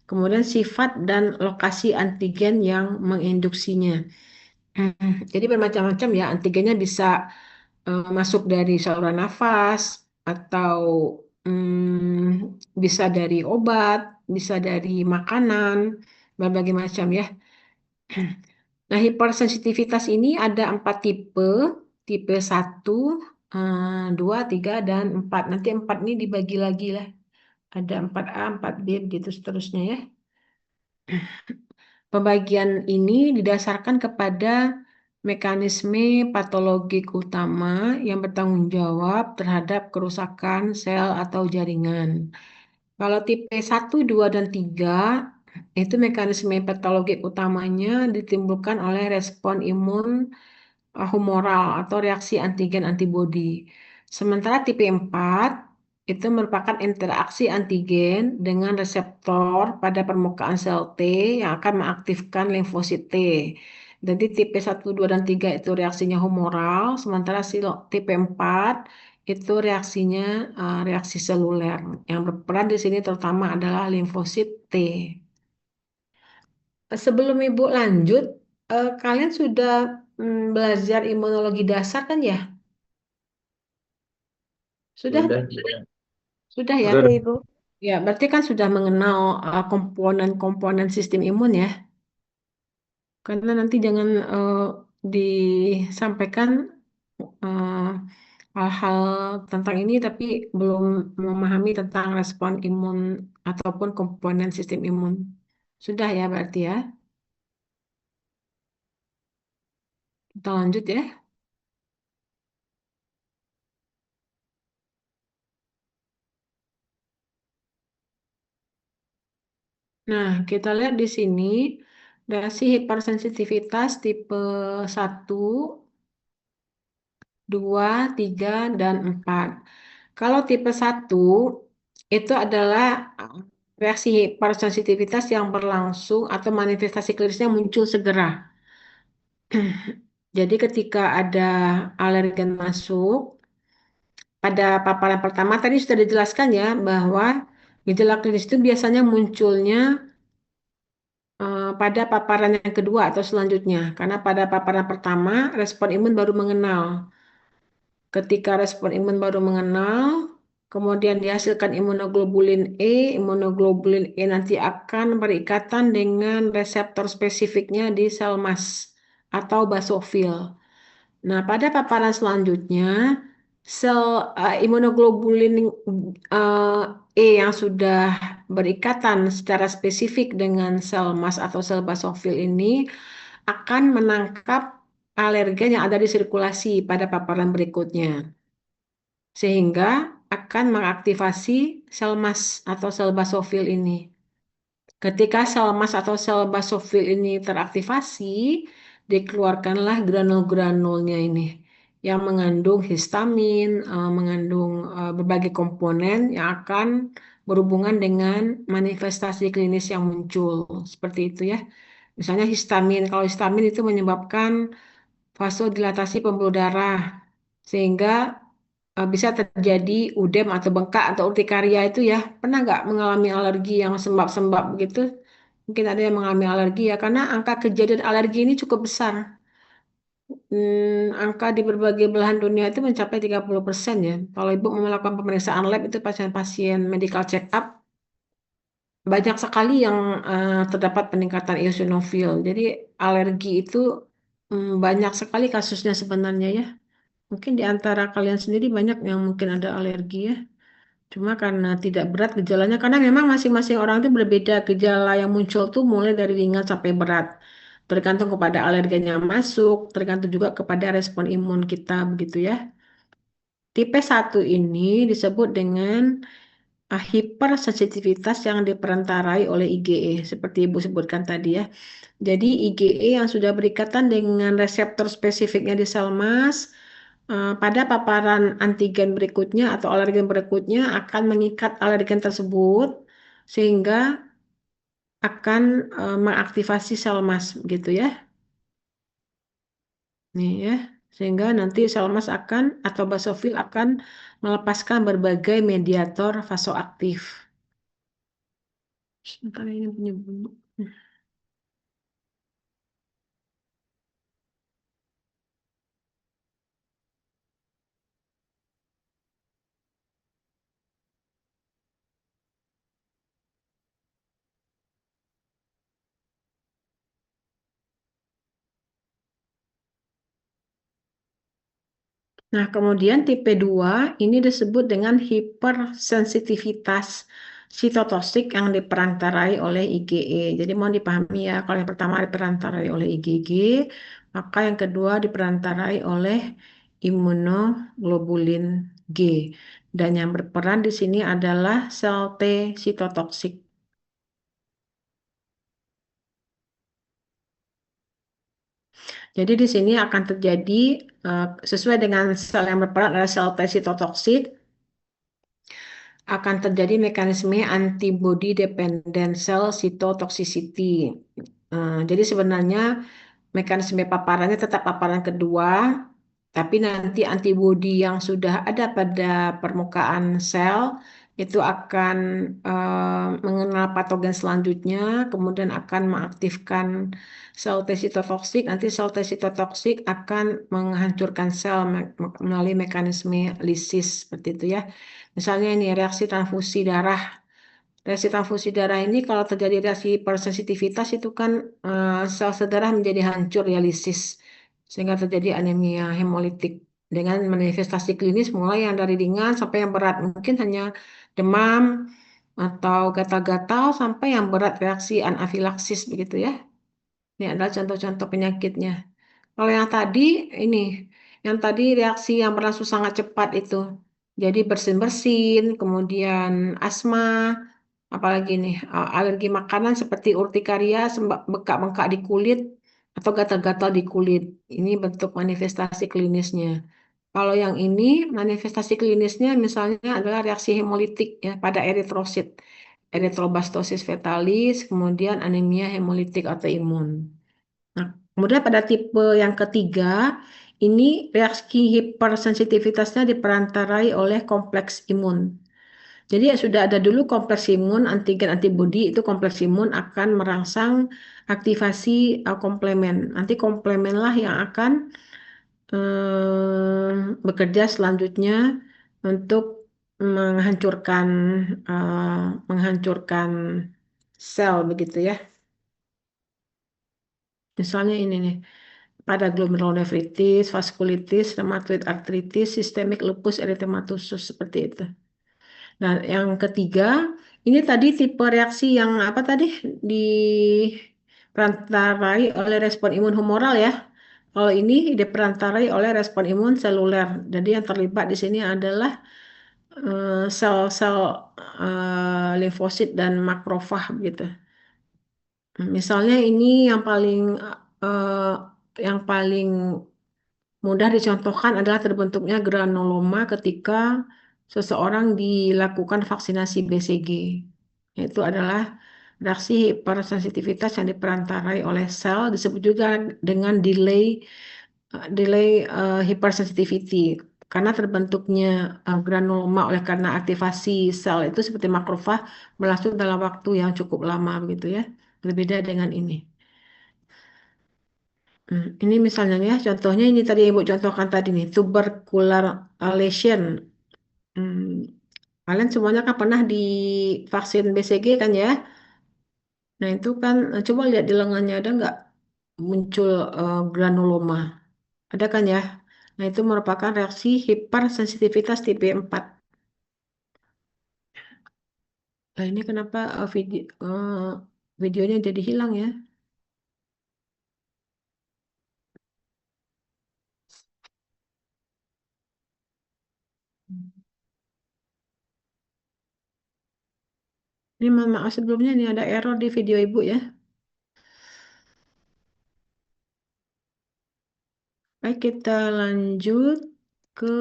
kemudian sifat dan lokasi antigen yang menginduksinya. Jadi bermacam-macam ya, antigennya bisa masuk dari saluran nafas atau bisa dari obat, bisa dari makanan, berbagai macam ya. Nah, hipersensitivitas ini ada 4 tipe, tipe 1, 2, 3, dan 4. Nanti 4 ini dibagi lagi lah. Ada 4A, 4B, begitu seterusnya ya. Pembagian ini didasarkan kepada mekanisme patologik utama yang bertanggung jawab terhadap kerusakan sel atau jaringan. Kalau tipe 1, 2, dan 3 itu mekanisme patologik utamanya ditimbulkan oleh respon imun humoral atau reaksi antigen antibodi. Sementara tipe 4 itu merupakan interaksi antigen dengan reseptor pada permukaan sel T yang akan mengaktifkan limfosit T. Jadi tipe 1, 2, dan 3 itu reaksinya humoral, sementara tipe 4 itu reaksinya reaksi seluler. Yang berperan di sini terutama adalah limfosit T. Sebelum Ibu lanjut, kalian sudah belajar imunologi dasar kan ya? Sudah, Sudah, sudah ya? Ya, sudah. Ibu. Ya, berarti kan sudah mengenal komponen-komponen sistem imun ya. Karena nanti jangan disampaikan eh, hal-hal tentang ini tapi belum memahami tentang respon imun ataupun komponen sistem imun. Sudah ya berarti ya. Kita lanjut ya. Nah, kita lihat di sini reaksi hipersensitivitas tipe 1, 2, 3, dan 4. Kalau tipe 1 itu adalah reaksi hipersensitivitas yang berlangsung atau manifestasi klinisnya muncul segera. Jadi ketika ada alergen masuk, pada paparan pertama tadi sudah dijelaskan ya bahwa gejala klinis itu biasanya munculnya pada paparan yang kedua atau selanjutnya. Karena pada paparan pertama, respon imun baru mengenal. Ketika respon imun baru mengenal, kemudian dihasilkan imunoglobulin E nanti akan berikatan dengan reseptor spesifiknya di sel mas atau basofil. Nah, pada paparan selanjutnya, sel imunoglobulin eh, E yang sudah berikatan secara spesifik dengan sel mas atau sel basofil ini akan menangkap alergen yang ada di sirkulasi pada paparan berikutnya, sehingga akan mengaktifasi sel mas atau sel basofil ini. Ketika sel mas atau sel basofil ini teraktivasi, dikeluarkanlah granul-granulnya ini yang mengandung histamin, mengandung berbagai komponen yang akan berhubungan dengan manifestasi klinis yang muncul. Seperti itu ya. Misalnya histamin, kalau histamin itu menyebabkan vasodilatasi pembuluh darah sehingga bisa terjadi udem atau bengkak atau urtikaria itu ya. Pernah nggak mengalami alergi yang sembab-sembab begitu? Mungkin ada yang mengalami alergi ya, karena angka kejadian alergi ini cukup besar. Angka di berbagai belahan dunia itu mencapai 30% ya. Kalau Ibu mau melakukan pemeriksaan lab itu pasien-pasien medical check up, banyak sekali yang terdapat peningkatan eosinofil. Jadi alergi itu banyak sekali kasusnya sebenarnya ya. Mungkin di antara kalian sendiri banyak yang mungkin ada alergi ya. Cuma karena tidak berat gejalanya, karena memang masing-masing orang itu berbeda. Gejala yang muncul tuh mulai dari ringan sampai berat. Tergantung kepada alergen yang masuk, tergantung juga kepada respon imun kita begitu ya. Tipe satu ini disebut dengan hipersensitivitas yang diperantarai oleh IgE, seperti Ibu sebutkan tadi ya. Jadi IgE yang sudah berikatan dengan reseptor spesifiknya di sel mas, pada paparan antigen berikutnya atau alergen berikutnya akan mengikat alergen tersebut sehingga akan mengaktifasi sel mas gitu ya. Nih ya. Sehingga nanti sel mas akan atau basofil akan melepaskan berbagai mediator vasoaktif. Sebentar ini punya bunyi. Nah, kemudian tipe 2 ini disebut dengan hipersensitivitas sitotoksik yang diperantarai oleh IgE. Jadi mohon dipahami ya, kalau yang pertama diperantarai oleh IgG, maka yang kedua diperantarai oleh imunoglobulin G. Dan yang berperan di sini adalah sel T sitotoksik. Jadi di sini akan terjadi sesuai dengan sel yang berperan adalah sel T sitotoksik, akan terjadi mekanisme antibody dependent cell cytotoxicity. Jadi sebenarnya mekanisme paparannya tetap paparan kedua, tapi nanti antibodi yang sudah ada pada permukaan sel itu akan mengenal patogen selanjutnya, kemudian akan mengaktifkan sel T sitotoksik. Nanti sel T sitotoksik akan menghancurkan sel melalui mekanisme lisis seperti itu ya. Misalnya ini reaksi transfusi darah. Reaksi transfusi darah ini kalau terjadi reaksi hipersensitivitas itu kan sel-sel darah menjadi hancur ya lisis sehingga terjadi anemia hemolitik dengan manifestasi klinis mulai yang dari ringan sampai yang berat, mungkin hanya demam atau gatal-gatal sampai yang berat reaksi anafilaksis begitu ya. Ini adalah contoh-contoh penyakitnya. Kalau yang tadi ini, yang tadi reaksi yang berlangsung sangat cepat itu. Jadi bersin-bersin, kemudian asma, apalagi nih alergi makanan seperti urtikaria, bengkak-bengkak di kulit atau gatal-gatal di kulit. Ini bentuk manifestasi klinisnya. Kalau yang ini manifestasi klinisnya misalnya adalah reaksi hemolitik ya pada eritrosit, eritrobastosis fetalis, kemudian anemia hemolitik autoimun. Nah, kemudian pada tipe yang ketiga, ini reaksi hipersensitivitasnya diperantarai oleh kompleks imun. Jadi ya sudah ada dulu kompleks imun, antigen, antibodi itu kompleks imun akan merangsang aktivasi komplement. Nanti komplement lah yang akan bekerja selanjutnya untuk menghancurkan eh, menghancurkan sel begitu ya. Misalnya ini nih, pada glomerulonefritis, vaskulitis, rheumatoid arthritis, systemic lupus erythematosus seperti itu. Nah, yang ketiga, ini tadi tipe reaksi yang apa tadi diperantarai oleh respon imun humoral ya. Kalau ini diperantarai oleh respon imun seluler. Jadi yang terlibat di sini adalah sel-sel limfosit dan makrofag gitu. Misalnya ini eh, yang paling mudah dicontohkan adalah terbentuknya granuloma ketika seseorang dilakukan vaksinasi BCG. Itu adalah reaksi hipersensitivitas yang diperantarai oleh sel, disebut juga dengan delay hypersensitivity. Karena terbentuknya granuloma oleh karena aktivasi sel itu seperti makrofag berlangsung dalam waktu yang cukup lama begitu ya. Berbeda dengan ini. Ini misalnya ya, contohnya ini tadi Ibu contohkan tadi nih, tubercular lesion. Hmm, Kalian semuanya kan pernah divaksin BCG kan ya? Nah itu kan, coba lihat di lengannya ada nggak muncul granuloma? Ada kan ya? Nah itu merupakan reaksi hipersensitivitas tipe 4. Nah ini kenapa videonya jadi hilang ya? Ini mohon maaf sebelumnya nih ada error di video Ibu ya. Baik kita lanjut ke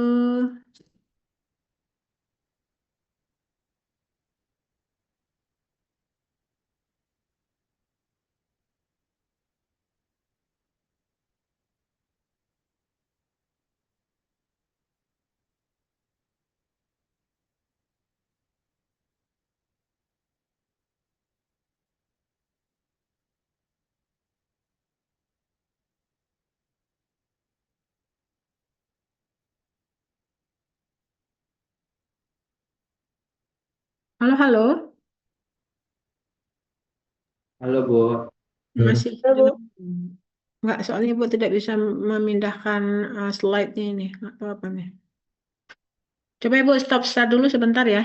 halo halo. Halo Bu. Masih Halo, Bu. enggak, soalnya Ibu tidak bisa memindahkan slide-nya ini. Nggak tahu apa nih. Coba Ibu stop start dulu sebentar ya.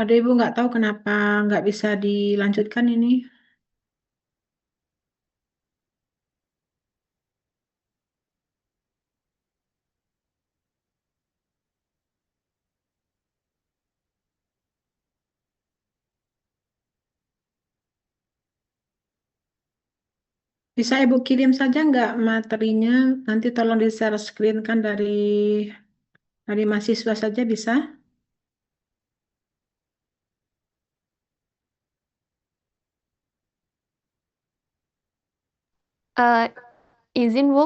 Ada ibu nggak tahu kenapa nggak bisa dilanjutkan ini. Bisa ibu kirim saja nggak materinya? Nanti tolong di share screen kan dari mahasiswa saja bisa. Eh, izin Bu,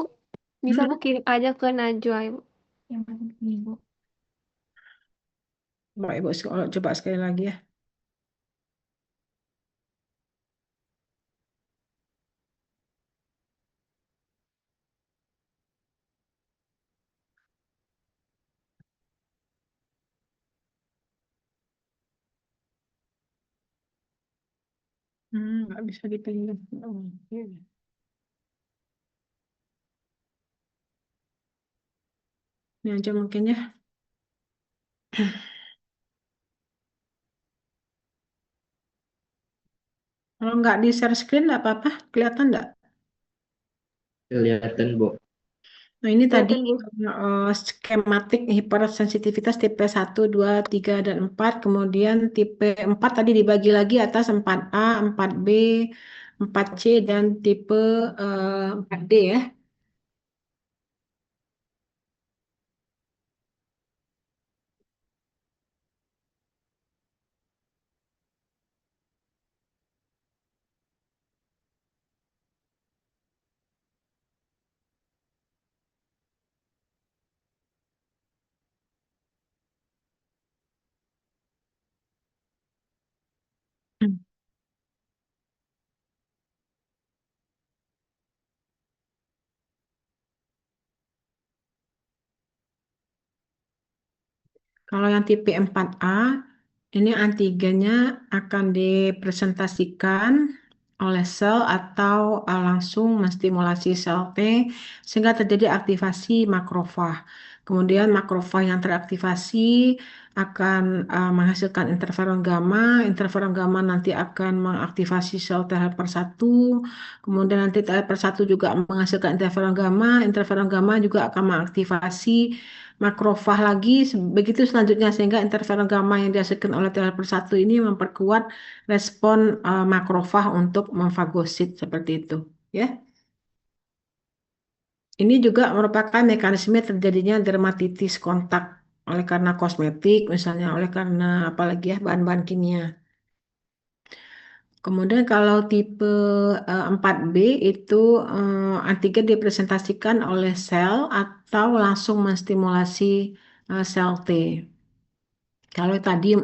bisa Hmm? Bu kirim aja ke Najwa Ibu. Yang penting Ibu. Coba ibu coba sekali lagi ya. Nggak bisa dipindah. Oh, iya. Ini aja mungkin ya. Kalau nggak di share screen nggak apa-apa, kelihatan nggak? Kelihatan, Bu. Nah ini tadi Kelihatan, Bu. skematik hipersensitivitas tipe 1, 2, 3, dan 4. Kemudian tipe 4 tadi dibagi lagi atas 4A, 4B, 4C, dan tipe 4D ya. Kalau yang tipe 4A, ini antigennya akan dipresentasikan oleh sel atau langsung menstimulasi sel T sehingga terjadi aktivasi makrofag. Kemudian makrofag yang teraktivasi akan menghasilkan interferon gamma. Interferon gamma nanti akan mengaktifasi sel T helper 1. Kemudian nanti T helper 1 juga menghasilkan interferon gamma. Interferon gamma juga akan mengaktifasi makrofag lagi begitu selanjutnya sehingga interferon gamma yang dihasilkan oleh T helper 1 ini memperkuat respon makrofag untuk memfagosit seperti itu ya. Ini juga merupakan mekanisme terjadinya dermatitis kontak oleh karena kosmetik misalnya oleh karena apalagi ya bahan-bahan kimia. Kemudian kalau tipe 4B itu antigen dipresentasikan oleh sel atau langsung menstimulasi sel T. Kalau tadi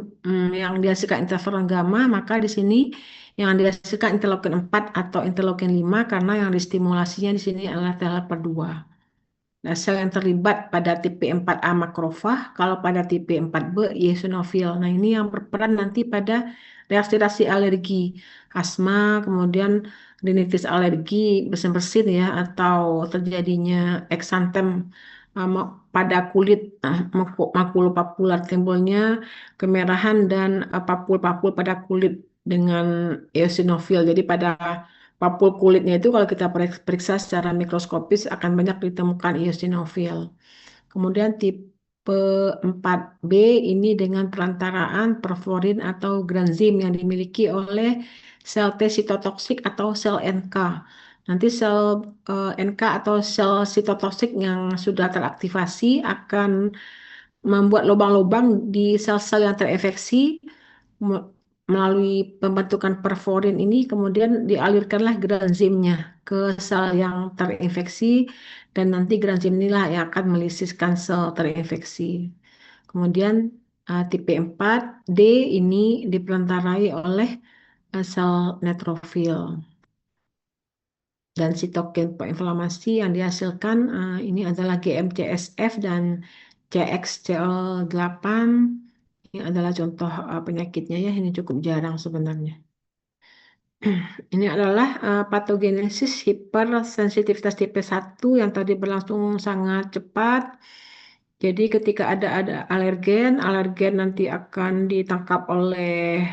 yang dihasilkan interferon gamma, maka di sini yang dihasilkan interleukin 4 atau interleukin 5 karena yang distimulasinya di sini adalah T helper 2. Nah, sel yang terlibat pada tipe 4A makrofag, kalau pada tipe 4B eosinofil. Nah, ini yang berperan nanti pada reaksi-reaksi alergi, asma, kemudian rinitis alergi, bersin-bersin ya, atau terjadinya eksantem pada kulit, makulopapular timbulnya kemerahan dan papul-papul pada kulit dengan eosinofil. Jadi pada papul kulitnya itu kalau kita periksa secara mikroskopis akan banyak ditemukan eosinofil. Kemudian tipe 4B ini dengan perantaraan perforin atau granzim yang dimiliki oleh sel T sitotoksik atau sel NK. Nanti sel NK atau sel sitotoksik yang sudah teraktivasi akan membuat lubang-lubang di sel-sel yang terinfeksi melalui pembentukan perforin ini kemudian dialirkanlah granzimnya ke sel yang terinfeksi dan nanti granzim inilah yang akan melisiskan sel terinfeksi. Kemudian tipe 4D ini diperantarai oleh sel neutrofil dan sitokin proinflamasi yang dihasilkan ini adalah GM-CSF dan CXCL8. Ini adalah contoh penyakitnya ya, ini cukup jarang sebenarnya. Ini adalah patogenesis hipersensitivitas tipe 1 yang tadi berlangsung sangat cepat. Jadi ketika ada alergen nanti akan ditangkap oleh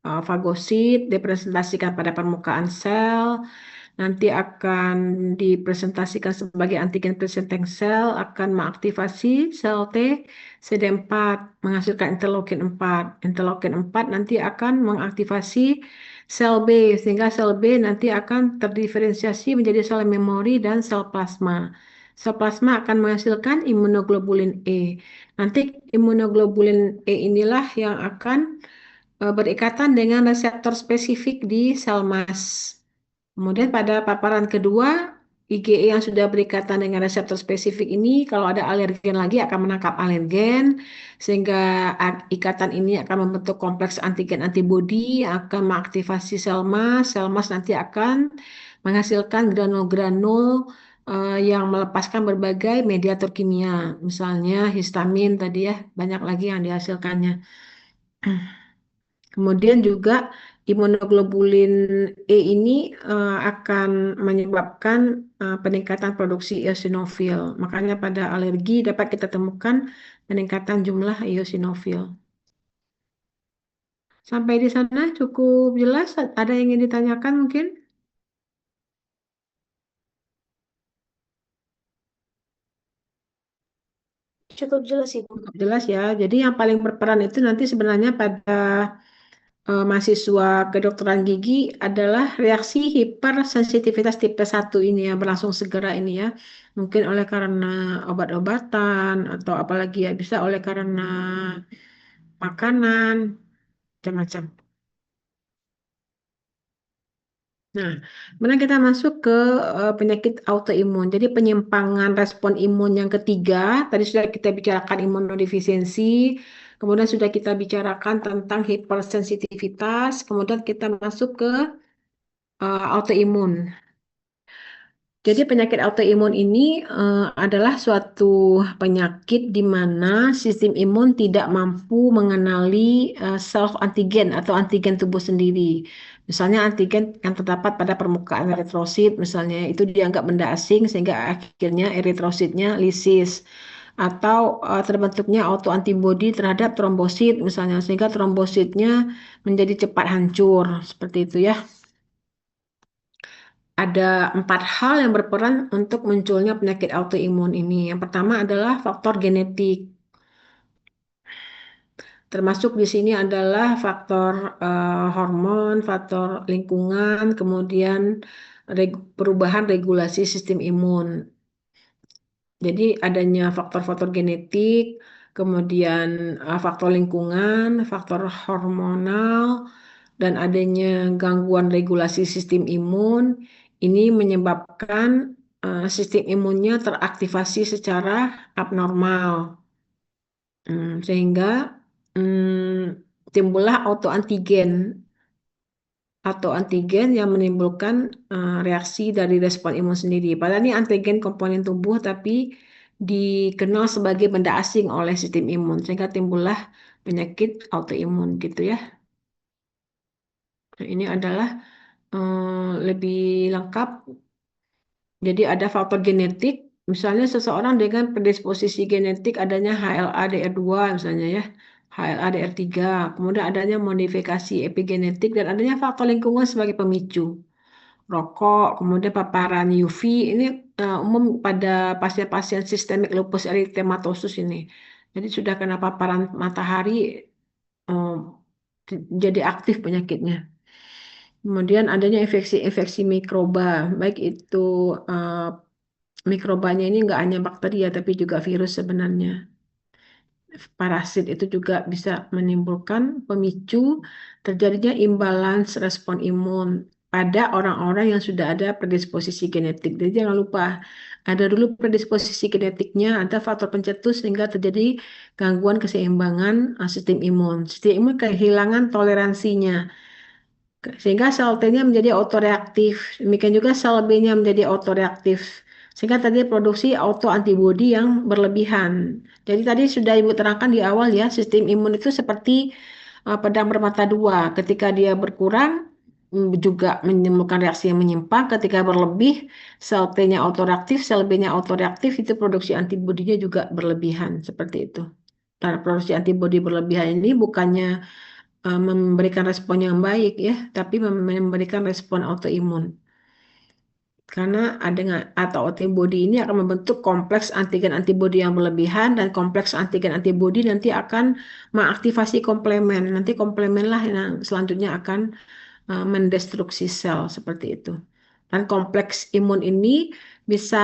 fagosit, dipresentasikan pada permukaan sel, nanti akan dipresentasikan sebagai antigen presenting sel, akan mengaktifasi sel T, CD4, menghasilkan interleukin 4. Interleukin 4 nanti akan mengaktifasi sel B, sehingga sel B nanti akan terdiferensiasi menjadi sel memori dan sel plasma. Sel plasma akan menghasilkan imunoglobulin E. Nanti imunoglobulin E inilah yang akan berikatan dengan reseptor spesifik di sel mas. Kemudian pada paparan kedua, IgE yang sudah berikatan dengan reseptor spesifik ini, kalau ada alergen lagi akan menangkap alergen, sehingga ikatan ini akan membentuk kompleks antigen antibodi, akan mengaktifasi sel mas nanti akan menghasilkan granul-granul yang melepaskan berbagai mediator kimia, misalnya histamin tadi ya, banyak lagi yang dihasilkannya. Kemudian juga imunoglobulin E ini akan menyebabkan peningkatan produksi eosinofil. Makanya pada alergi dapat kita temukan peningkatan jumlah eosinofil. Sampai di sana cukup jelas? Ada yang ingin ditanyakan mungkin? Cukup jelas, Ibu. Cukup jelas ya. Jadi yang paling berperan itu nanti sebenarnya pada mahasiswa kedokteran gigi adalah reaksi hipersensitivitas tipe 1 ini ya, berlangsung segera ini ya. Mungkin oleh karena obat-obatan atau apalagi ya bisa oleh karena makanan, macam-macam. Nah, kemudian kita masuk ke penyakit autoimun. Jadi penyimpangan respon imun yang ketiga, tadi sudah kita bicarakan imunodefisiensi, kemudian sudah kita bicarakan tentang hipersensitivitas, kemudian kita masuk ke autoimun. Jadi penyakit autoimun ini adalah suatu penyakit di mana sistem imun tidak mampu mengenali self antigen atau antigen tubuh sendiri. Misalnya antigen yang terdapat pada permukaan eritrosit, misalnya itu dianggap benda asing sehingga akhirnya eritrositnya lisis. Atau terbentuknya autoantibodi terhadap trombosit misalnya sehingga trombositnya menjadi cepat hancur seperti itu ya. Ada 4 hal yang berperan untuk munculnya penyakit autoimun ini. Yang pertama adalah faktor genetik. Termasuk di sini adalah faktor hormon, faktor lingkungan, kemudian perubahan regulasi sistem imun. Jadi adanya faktor-faktor genetik, kemudian faktor lingkungan, faktor hormonal, dan adanya gangguan regulasi sistem imun, ini menyebabkan sistem imunnya teraktivasi secara abnormal. Sehingga timbullah autoantigen atau antigen yang menimbulkan reaksi dari respon imun sendiri. Padahal ini antigen komponen tubuh tapi dikenal sebagai benda asing oleh sistem imun sehingga timbullah penyakit autoimun gitu ya. Nah, ini adalah lebih lengkap. Jadi ada faktor genetik, misalnya seseorang dengan predisposisi genetik adanya HLA-DR2 misalnya ya, HLA-DR3, kemudian adanya modifikasi epigenetik dan adanya faktor lingkungan sebagai pemicu. Rokok, kemudian paparan UV, ini umum pada pasien-pasien sistemik lupus eritematosus ini. Jadi sudah kena paparan matahari, eh, jadi aktif penyakitnya. Kemudian adanya infeksi-infeksi mikroba, baik itu mikrobanya ini nggak hanya bakteri ya, tapi juga virus sebenarnya. Parasit itu juga bisa menimbulkan pemicu terjadinya imbalance respon imun pada orang-orang yang sudah ada predisposisi genetik. Jadi jangan lupa, ada dulu predisposisi genetiknya, ada faktor pencetus sehingga terjadi gangguan keseimbangan sistem imun. Sistem imun kehilangan toleransinya. Sehingga sel T-nya menjadi autoreaktif. Demikian juga sel B-nya menjadi autoreaktif. Sehingga tadi produksi autoantibodi yang berlebihan. Jadi tadi sudah Ibu terangkan di awal ya, sistem imun itu seperti pedang bermata dua. Ketika dia berkurang, juga menimbulkan reaksi yang menyimpang. Ketika berlebih, sel T-nya autoreaktif, sel B-nya autoreaktif, itu produksi antibodinya juga berlebihan seperti itu. Karena produksi antibodi berlebihan ini bukannya memberikan respon yang baik ya, tapi memberikan respon autoimun. Karena atau antibodi ini akan membentuk kompleks antigen antibodi yang berlebihan, dan kompleks antigen antibodi nanti akan mengaktifasi komplemen. Nanti komplemen lah yang selanjutnya akan mendestruksi sel seperti itu. Dan kompleks imun ini bisa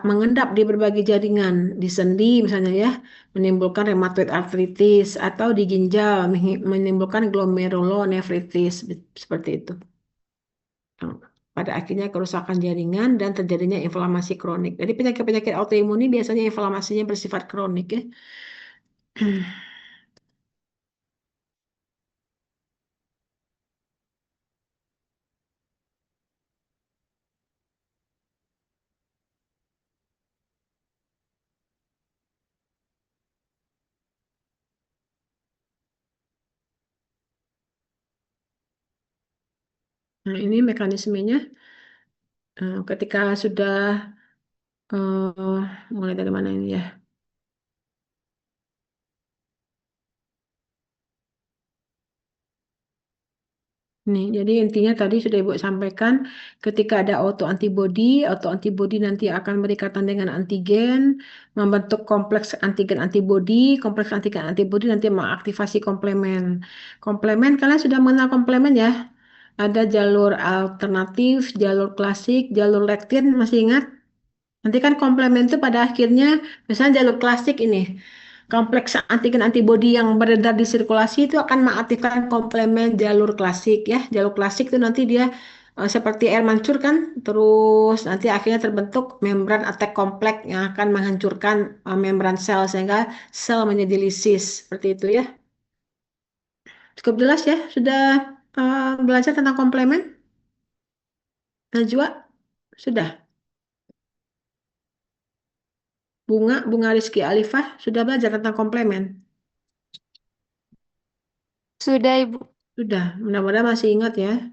mengendap di berbagai jaringan, di sendi misalnya ya, menimbulkan rheumatoid arthritis, atau di ginjal menimbulkan glomerulonefritis seperti itu. Pada akhirnya kerusakan jaringan dan terjadinya inflamasi kronik. Jadi penyakit-penyakit autoimun ini biasanya inflamasinya bersifat kronik ya. Nah, ini mekanismenya. Ketika sudah mulai dari mana ini ya? Nih, jadi intinya tadi sudah Ibu sampaikan, ketika ada autoantibodi nanti akan berikatan dengan antigen, membentuk kompleks antigen antibodi, kompleks antigen antibodi nanti mengaktifasi komplemen. Komplemen, kalian sudah mengenal komplemen ya? Ada jalur alternatif, jalur klasik, jalur lektin, masih ingat? Nanti kan komplemen itu pada akhirnya, misalnya jalur klasik ini, kompleks antigen antibodi yang beredar di sirkulasi itu akan mengaktifkan komplemen jalur klasik ya. Jalur klasik itu nanti dia seperti air mancur kan, terus nanti akhirnya terbentuk membran attack kompleks yang akan menghancurkan membran sel sehingga sel menjadi lisis seperti itu ya. Cukup jelas ya, sudah belajar tentang komplemen? Najwa, sudah. Bunga Rizky Alifah sudah belajar tentang komplemen? Sudah, Ibu. Sudah, mudah-mudahan masih ingat ya.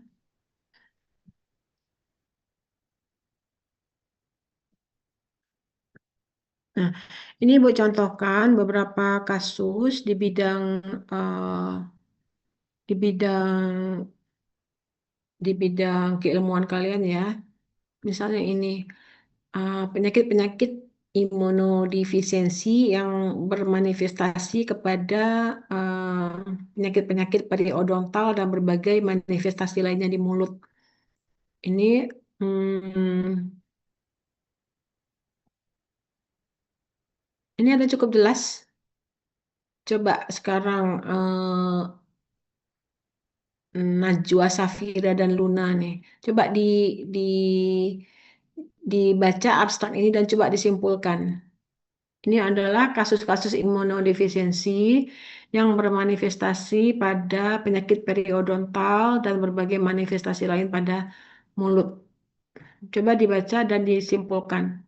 Nah, ini Ibu contohkan beberapa kasus eh, di bidang di bidang keilmuan kalian ya. Misalnya ini penyakit-penyakit imunodefisiensi yang bermanifestasi kepada eh, penyakit-penyakit periodontal dan berbagai manifestasi lainnya di mulut. Ini hmm, ini ada cukup jelas. Coba sekarang Najwa Safira dan Luna nih. Coba di dibaca abstrak ini dan coba disimpulkan. Ini adalah kasus-kasus imunodefisiensi yang bermanifestasi pada penyakit periodontal dan berbagai manifestasi lain pada mulut. Coba dibaca dan disimpulkan.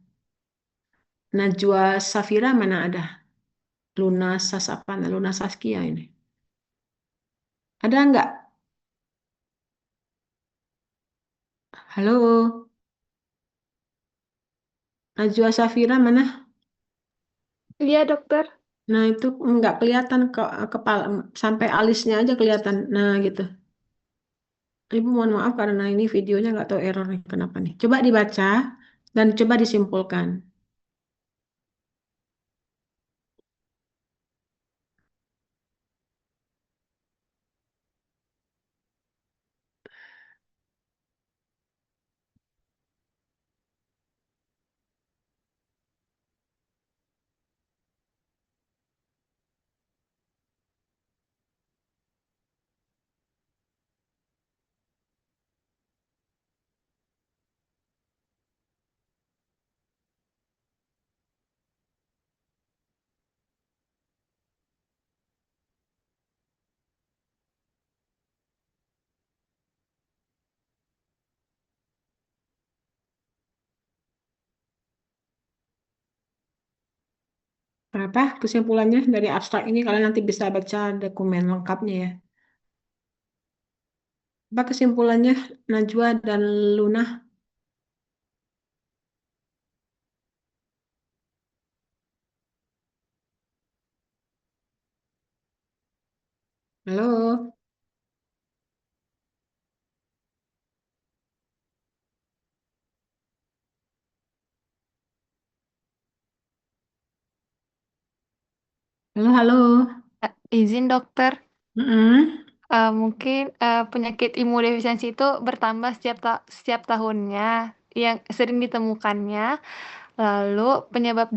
Najwa Safira mana ada? Luna Sas apa? Luna Saskia ini. Ada nggak? Halo, Najwa Safira mana? Iya, dokter. Nah, itu nggak kelihatan ke kepala sampai alisnya aja kelihatan. Nah, gitu. Ibu mohon maaf karena ini videonya nggak tahu errornya kenapa nih. Coba dibaca dan coba disimpulkan. Apa kesimpulannya dari abstrak ini? Kalian nanti bisa baca dokumen lengkapnya ya. Apa kesimpulannya, Najwa dan Luna? Halo, halo, halo. Izin dokter, Mm-mm. mungkin penyakit imunodefisiensi itu bertambah setiap tahunnya yang sering ditemukannya. Lalu penyebab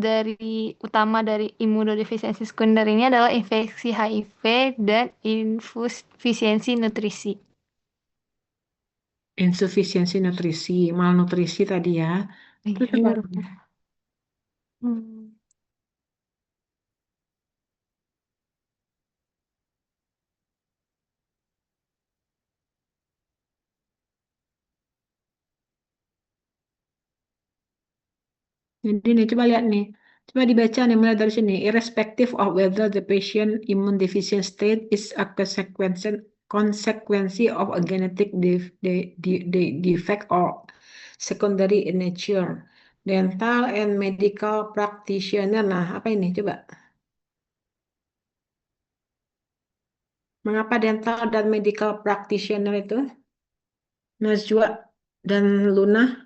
utama dari imunodefisiensi sekunder ini adalah infeksi HIV dan insufisiensi nutrisi. Insufisiensi nutrisi, malnutrisi tadi ya. Iya, Terus apa iya lagi? dokter. Hmm. Jadi nih, coba lihat nih. Coba dibaca nih, mulai dari sini. Irrespective of whether the patient immune deficient state is a consequence of a genetic defect or secondary in nature. Dental and medical practitioner. Nah, apa ini? Coba. Mengapa dental dan medical practitioner itu? Najwa dan Luna.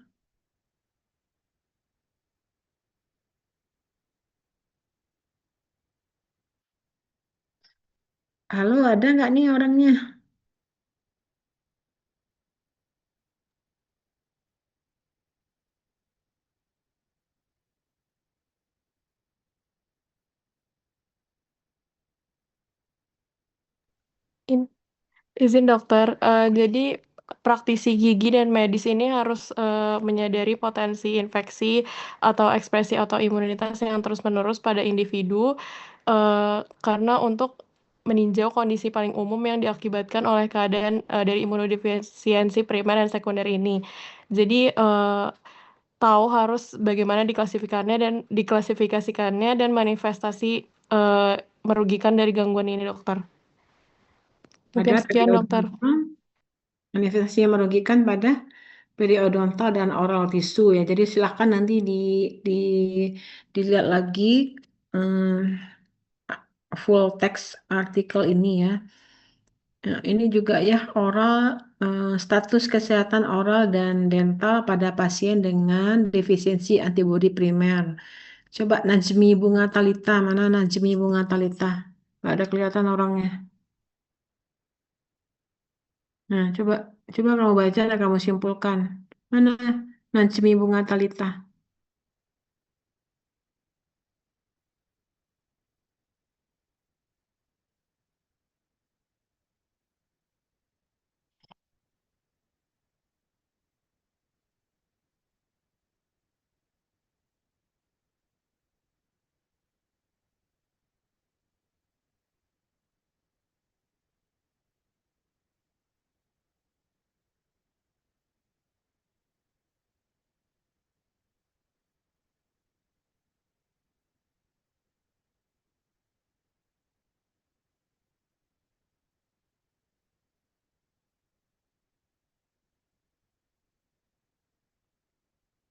Halo, ada nggak nih orangnya? In- Izin dokter, jadi praktisi gigi dan medis ini harus menyadari potensi infeksi atau ekspresi autoimunitas yang terus-menerus pada individu, karena untuk meninjau kondisi paling umum yang diakibatkan oleh keadaan dari imunodefisiensi primer dan sekunder ini. Jadi tahu harus bagaimana diklasifikasikannya dan manifestasi merugikan dari gangguan ini dokter. Pada Mungkin sekian dokter. periodontal, manifestasi yang merugikan pada periodontal dan oral tisu ya. Jadi silakan nanti di dilihat lagi full text artikel ini ya. Nah, ini juga ya oral status kesehatan oral dan dental pada pasien dengan defisiensi antibodi primer. Coba Najmi Bunga Talita, mana Najmi Bunga Talita? Gak ada kelihatan orangnya. Nah, coba coba kamu baca dan kamu simpulkan. Mana Najmi Bunga Talita?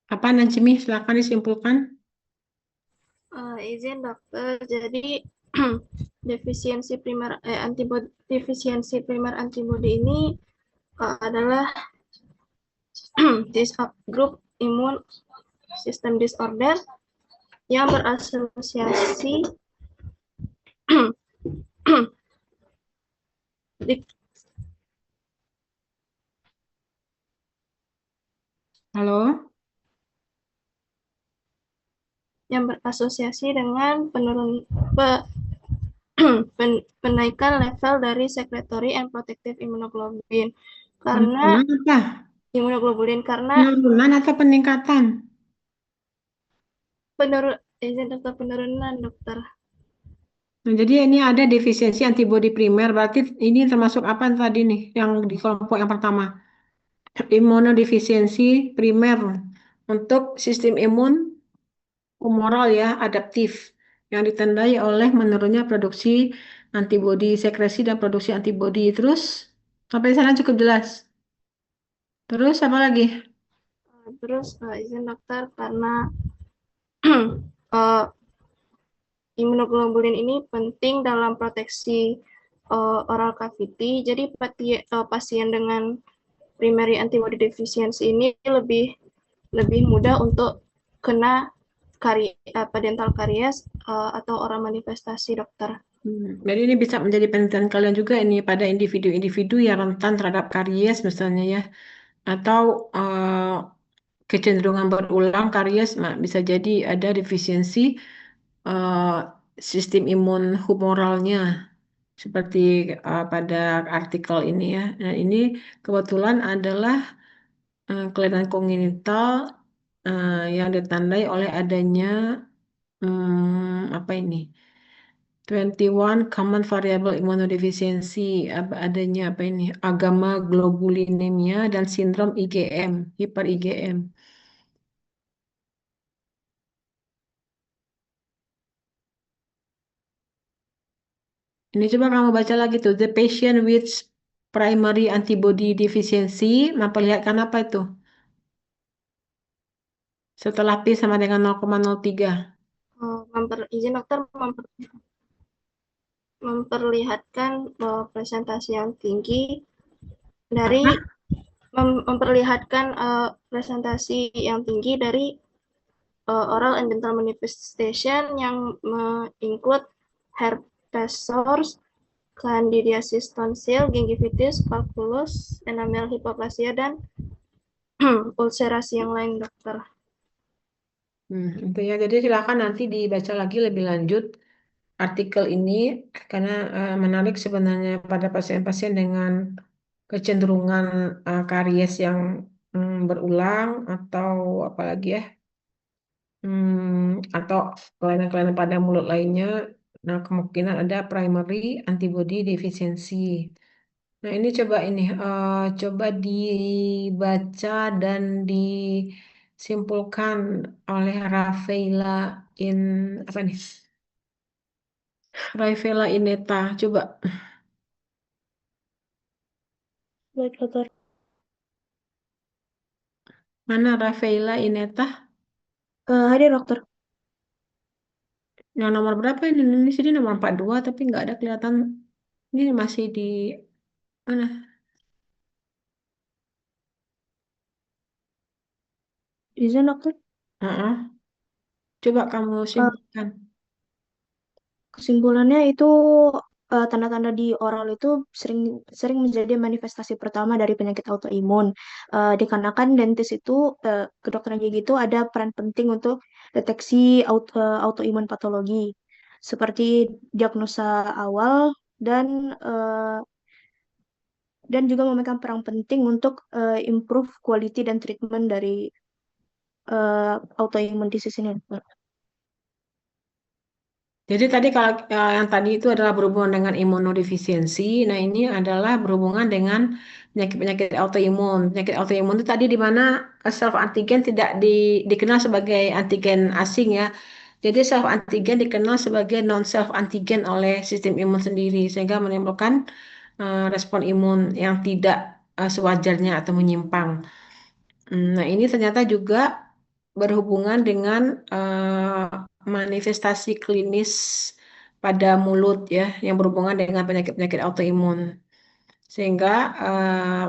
Apa Najmi? Silakan disimpulkan. Izin dokter, jadi defisiensi primer antibody defisiensi primer antibody ini adalah grup imun sistem disorder yang berasosiasi di- Halo? yang berasosiasi dengan penaikan level dari secretory and protective immunoglobulin karena Penurunan apa? imunoglobulin karena Penurunan atau peningkatan? izin dokter penurunan dokter. Nah, jadi ini ada defisiensi antibodi primer. Berarti ini termasuk apa tadi nih yang di kelompok yang pertama? Imunodefisiensi primer untuk sistem imun humoral ya, adaptif yang ditandai oleh menurunnya produksi antibodi sekresi dan produksi antibodi. Terus sampai sana cukup jelas. Terus apa lagi? Terus izin dokter karena eh, imunoglobulin ini penting dalam proteksi oral cavity. Jadi pasien dengan primary antibody deficiency ini lebih mudah untuk kena dental karies atau oral manifestasi, dokter. Jadi ini bisa menjadi penelitian kalian juga ini pada individu-individu yang rentan terhadap karies misalnya ya, atau kecenderungan berulang karies, bisa jadi ada defisiensi eh, sistem imun humoralnya seperti pada artikel ini ya. Nah ini kebetulan adalah kelainan kongenital yang ditandai oleh adanya apa ini? 21 common variable immunodeficiency, adanya apa ini? Agama globulinemia dan sindrom IgM, hiper IgM. Ini coba kamu baca lagi tuh, the patient with primary antibody deficiency, memperlihatkan apa itu? Setelah P sama dengan 0,03. Izin dokter memperlihatkan presentasi yang tinggi dari memperlihatkan presentasi yang tinggi dari oral and dental manifestation yang include herpes sores, candidiasis tonsil, gingivitis, calculus, enamel hipoplasia, dan ulcerasi yang lain, dokter. Itu ya. Jadi silakan nanti dibaca lagi lebih lanjut artikel ini karena menarik sebenarnya pada pasien-pasien dengan kecenderungan karies yang berulang atau apalagi ya, atau kelainan-kelainan pada mulut lainnya. Nah, kemungkinan ada primary antibody deficiency. Nah, ini coba dibaca dan disimpulkan oleh apa nih? Rafaela Ineta. Coba Baik, dokter. mana Rafaela Ineta? Hadir, dokter. Yang nomor berapa ini? Ini sini nomor 42 tapi nggak ada kelihatan. Ini masih di mana? Izin, dokter. Heeh. Coba kamu Eh, simpulkan. Kesimpulannya itu tanda-tanda di oral itu sering sering menjadi manifestasi pertama dari penyakit autoimun. Dikarenakan dentis itu kedokteran gigi itu ada peran penting untuk deteksi autoimun patologi seperti diagnosa awal dan eh, dan juga memegang peran penting untuk improve quality dan treatment dari autoimun disease ini. Jadi tadi kalau yang tadi itu adalah berhubungan dengan imunodefisiensi. Nah, ini adalah berhubungan dengan penyakit-penyakit autoimun. Penyakit autoimun itu tadi di mana self antigen tidak dikenal sebagai antigen asing ya. Jadi self antigen dikenal sebagai non self antigen oleh sistem imun sendiri sehingga menimbulkan respon imun yang tidak sewajarnya atau menyimpang. Nah, ini ternyata juga berhubungan dengan manifestasi klinis pada mulut ya, yang berhubungan dengan penyakit-penyakit autoimun. Sehingga eh,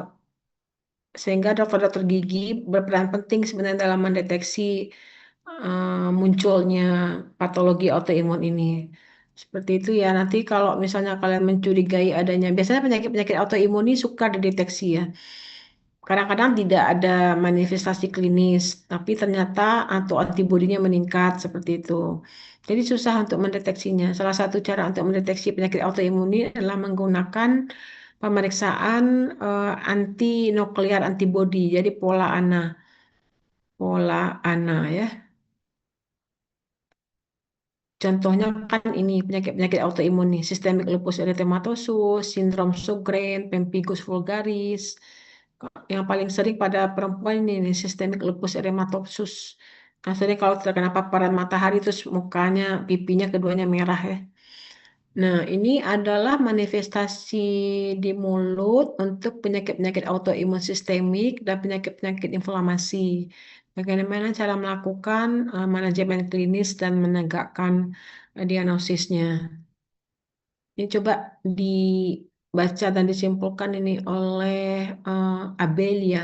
sehingga dokter-dokter gigi berperan penting sebenarnya dalam mendeteksi munculnya patologi autoimun ini. Seperti itu ya. Nanti kalau misalnya kalian mencurigai adanya, biasanya penyakit-penyakit autoimun ini suka dideteksi ya. Kadang-kadang tidak ada manifestasi klinis, tapi ternyata antibodinya meningkat seperti itu. Jadi susah untuk mendeteksinya. Salah satu cara untuk mendeteksi penyakit autoimun ini adalah menggunakan pemeriksaan anti nuklear antibodi, jadi pola ANA ya. Contohnya kan ini penyakit-penyakit autoimun nih, sistemik lupus erythematosus, sindrom Sjogren, pemphigus vulgaris. Yang paling sering pada perempuan ini nih, sistemik lupus erythematosus. Kan sering kalau terkena paparan matahari terus mukanya, pipinya keduanya merah ya. Nah, ini adalah manifestasi di mulut untuk penyakit-penyakit autoimun sistemik dan penyakit-penyakit inflamasi. Bagaimana cara melakukan manajemen klinis dan menegakkan diagnosisnya. Ini coba dibaca dan disimpulkan ini oleh Abelia.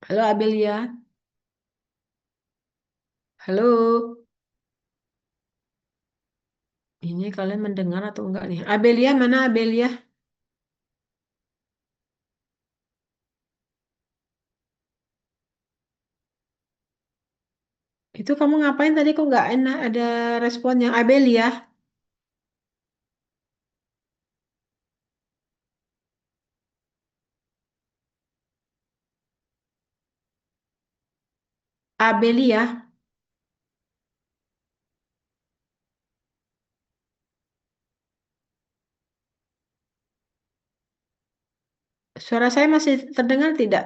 Halo Abelia. Halo. Ini kalian mendengar atau enggak nih? Abelia mana Abelia? Itu kamu ngapain tadi kok nggak enak ada responnya? Abelia, Abelia, suara saya masih terdengar tidak?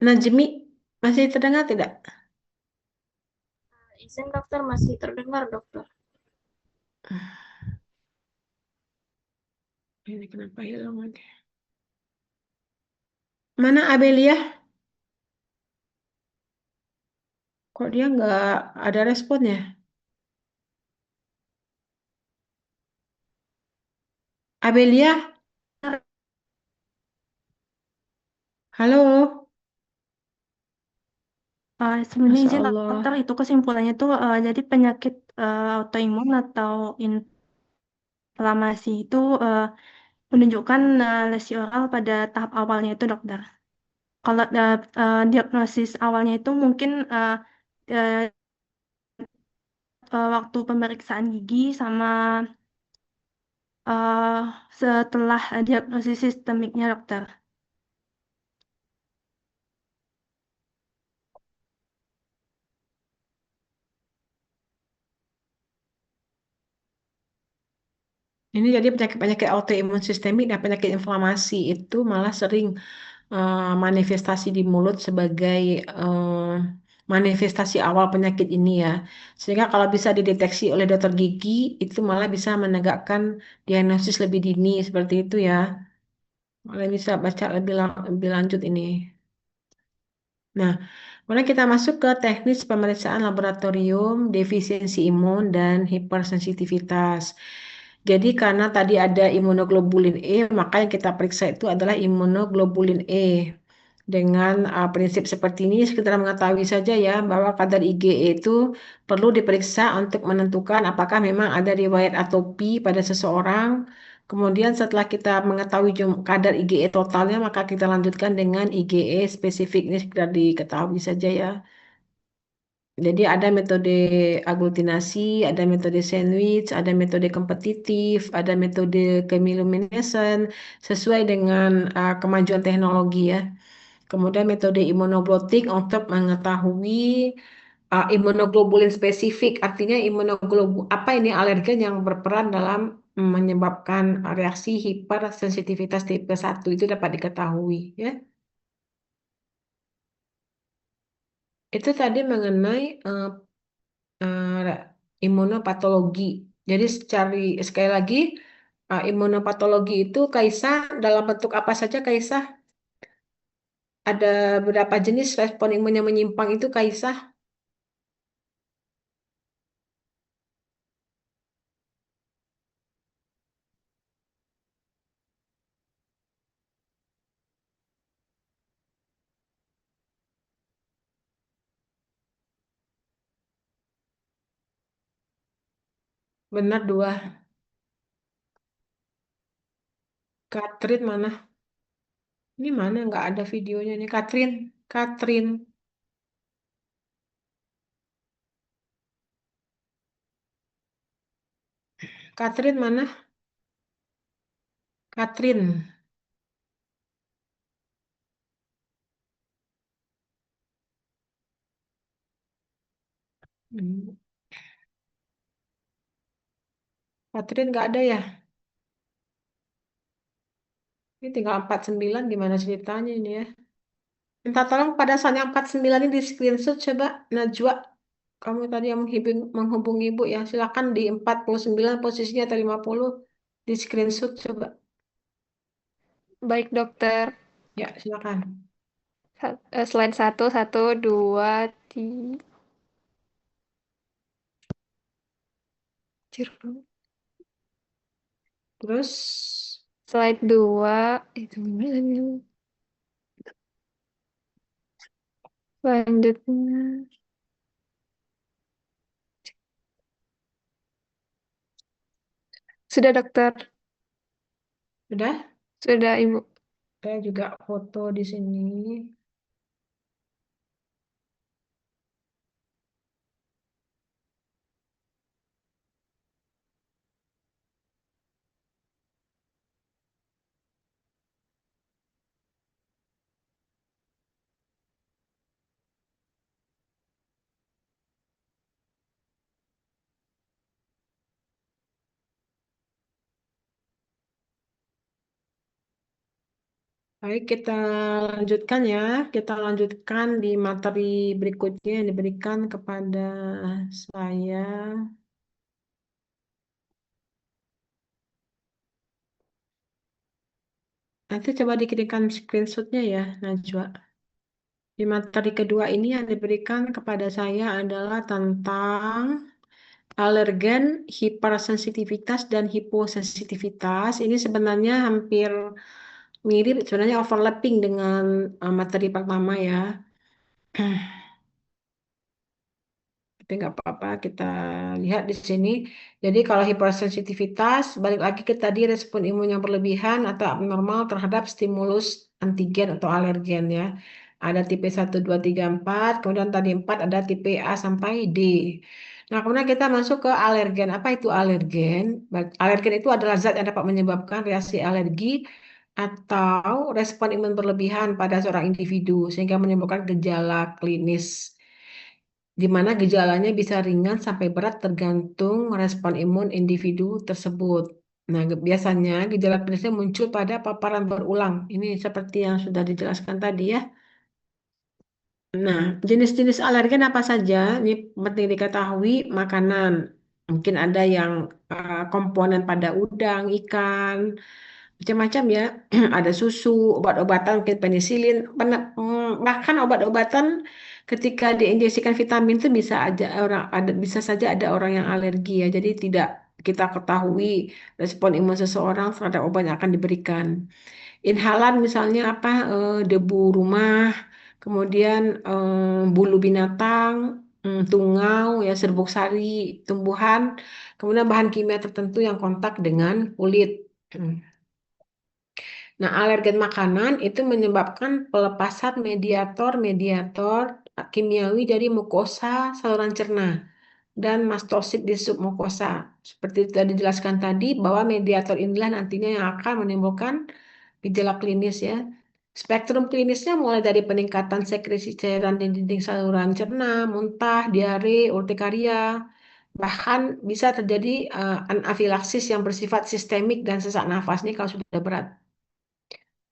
Najmi, masih terdengar tidak? Izin dokter, masih terdengar dokter. Ini kenapa hilang lagi? Mana Abelia? Kok dia nggak ada responnya? Abelia, halo? Sebenarnya Masya izin dokter Allah. itu kesimpulannya tuh jadi penyakit autoimun atau inflamasi itu menunjukkan lesi oral pada tahap awalnya itu dokter. Kalau diagnosis awalnya itu mungkin eh, waktu pemeriksaan gigi sama eh, setelah diagnosis sistemiknya dokter. Ini jadi penyakit-penyakit autoimun sistemik dan penyakit inflamasi itu malah sering manifestasi di mulut sebagai manifestasi awal penyakit ini ya. Sehingga kalau bisa dideteksi oleh dokter gigi, itu malah bisa menegakkan diagnosis lebih dini seperti itu ya. Kalian bisa baca lebih lanjut ini. Nah, kemudian kita masuk ke teknis pemeriksaan laboratorium, defisiensi imun, dan hipersensitivitas. Jadi karena tadi ada imunoglobulin E, maka yang kita periksa itu adalah imunoglobulin E. Dengan prinsip seperti ini, kita mengetahui saja ya bahwa kadar IgE itu perlu diperiksa untuk menentukan apakah memang ada riwayat atopi pada seseorang. Kemudian setelah kita mengetahui kadar IgE totalnya, maka kita lanjutkan dengan IgE spesifik. Ini sekedar diketahui saja ya. Jadi ada metode aglutinasi, ada metode sandwich, ada metode kompetitif, ada metode chemiluminescence sesuai dengan kemajuan teknologi ya. Kemudian metode imunoblotik untuk mengetahui imunoglobulin spesifik, artinya apa ini alergen yang berperan dalam menyebabkan reaksi hipersensitivitas tipe 1 itu dapat diketahui ya. Itu tadi mengenai imunopatologi. Jadi sekali lagi imunopatologi itu Kaisa dalam bentuk apa saja Kaisa? Ada beberapa jenis respon imun yang menyimpang itu Kaisa. Benar dua. Katrin mana? Ini mana nggak ada videonya nih Katrin. Katrin. Katrin mana? Katrin. Hmm. Katrin nggak ada ya? Ini tinggal 49 gimana ceritanya ini ya? Minta tolong pada soalnya 49 ini di screenshot coba Najwa. kamu tadi yang menghubungi Ibu ya. Silakan di 49 posisinya atau 50 di screenshot coba. Baik, dokter. Ya, silakan. Slide 1, 1, 2, 3. Terus Slide 2. Itu mana? Selanjutnya. Sudah, dokter. sudah, Sudah, Ibu. saya juga foto di sini. Baik, kita lanjutkan ya. Kita lanjutkan di materi berikutnya yang diberikan kepada saya. Nanti coba dikirimkan screenshotnya ya, Najwa. Di materi kedua ini yang diberikan kepada saya adalah tentang alergen, hipersensitivitas, dan hiposensitivitas. Ini sebenarnya hampir mirip, sebenarnya overlapping dengan materi pertama ya. Tapi nggak apa-apa, kita lihat di sini. Jadi kalau hipersensitivitas, balik lagi ke tadi respon imun yang berlebihan atau abnormal terhadap stimulus antigen atau alergen ya. Ada tipe 1, 2, 3, 4, kemudian tadi 4 ada tipe A sampai D. Nah, kemudian kita masuk ke alergen. Apa itu alergen? Alergen itu adalah zat yang dapat menyebabkan reaksi alergi atau respon imun berlebihan pada seorang individu sehingga menimbulkan gejala klinis di mana gejalanya bisa ringan sampai berat tergantung respon imun individu tersebut. Nah, biasanya gejala klinisnya muncul pada paparan berulang. Ini seperti yang sudah dijelaskan tadi ya. Nah, jenis-jenis alergen apa saja? Ini penting diketahui makanan. Mungkin ada yang komponen pada udang, ikan, macam-macam ya. Ada susu, obat-obatan, mungkin penisilin, bahkan obat-obatan ketika diinjeksikan vitamin itu bisa aja bisa saja ada orang yang alergi ya. Jadi tidak kita ketahui respon imun seseorang terhadap obat yang akan diberikan. Inhalan misalnya apa debu rumah, kemudian bulu binatang, tungau ya serbuk sari, tumbuhan, kemudian bahan kimia tertentu yang kontak dengan kulit. Nah, alergen makanan itu menyebabkan pelepasan mediator-mediator kimiawi dari mukosa saluran cerna dan mastosit di submukosa. Seperti tadi dijelaskan tadi bahwa mediator inilah nantinya yang akan menimbulkan gejala klinis ya. Spektrum klinisnya mulai dari peningkatan sekresi cairan di dinding saluran cerna, muntah, diare, urtikaria, bahkan bisa terjadi anafilaksis yang bersifat sistemik dan sesak nafasnya kalau sudah berat.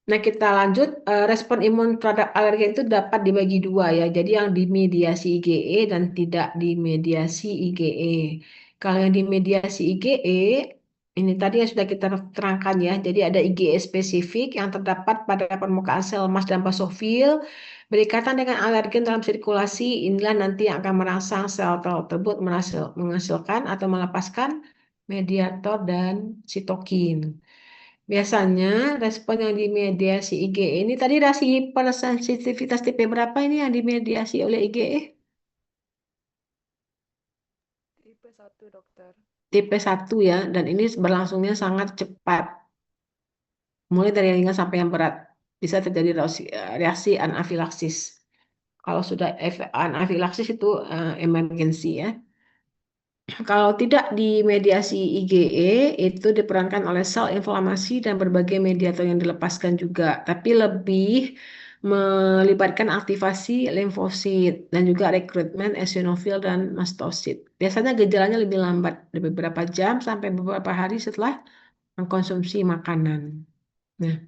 Nah, kita lanjut. Respon imun terhadap alergen itu dapat dibagi dua ya. Jadi yang dimediasi IgE dan tidak dimediasi IgE. Kalau yang dimediasi IgE, ini tadi yang sudah kita terangkan ya. Jadi ada IgE spesifik yang terdapat pada permukaan sel emas dan basofil berikatan dengan alergen dalam sirkulasi. Inilah nanti yang akan merangsang sel tersebut menghasilkan atau melepaskan mediator dan sitokin. Biasanya respon yang dimediasi IgE ini tadi reaksi hipersensitivitas tipe berapa ini yang dimediasi oleh IgE? Tipe 1, dokter. Tipe 1 ya, dan ini berlangsungnya sangat cepat. Mulai dari yang ringan sampai yang berat. Bisa terjadi reaksi anafilaksis. Kalau sudah anafilaksis itu emergensi ya. Kalau tidak dimediasi IgE, itu diperankan oleh sel inflamasi dan berbagai mediator yang dilepaskan juga. Tapi lebih melibatkan aktivasi limfosit dan juga rekrutmen eosinofil dan mastosit. Biasanya gejalanya lebih lambat, beberapa jam sampai beberapa hari setelah mengkonsumsi makanan. Nah,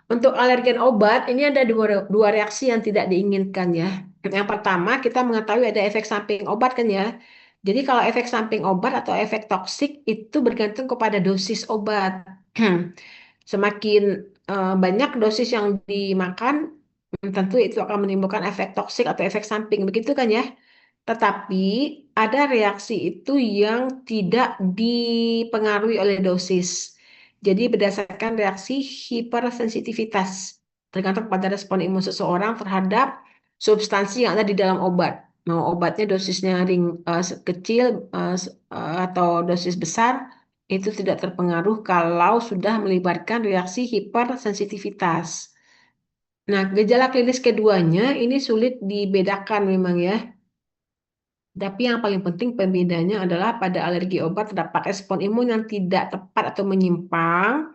untuk alergen obat, ini ada dua reaksi yang tidak diinginkan ya. Yang pertama, kita mengetahui ada efek samping obat kan ya. Jadi kalau efek samping obat atau efek toksik itu bergantung kepada dosis obat. Semakin banyak dosis yang dimakan, tentu itu akan menimbulkan efek toksik atau efek samping, begitu kan ya? Tetapi ada reaksi itu yang tidak dipengaruhi oleh dosis. Jadi berdasarkan reaksi hipersensitivitas, tergantung pada respon imun seseorang terhadap substansi yang ada di dalam obat. Mau obatnya dosisnya kecil atau dosis besar, itu tidak terpengaruh kalau sudah melibatkan reaksi hipersensitivitas. Nah, gejala klinis keduanya ini sulit dibedakan memang ya. Tapi yang paling penting pembedanya adalah pada alergi obat terdapat respon imun yang tidak tepat atau menyimpang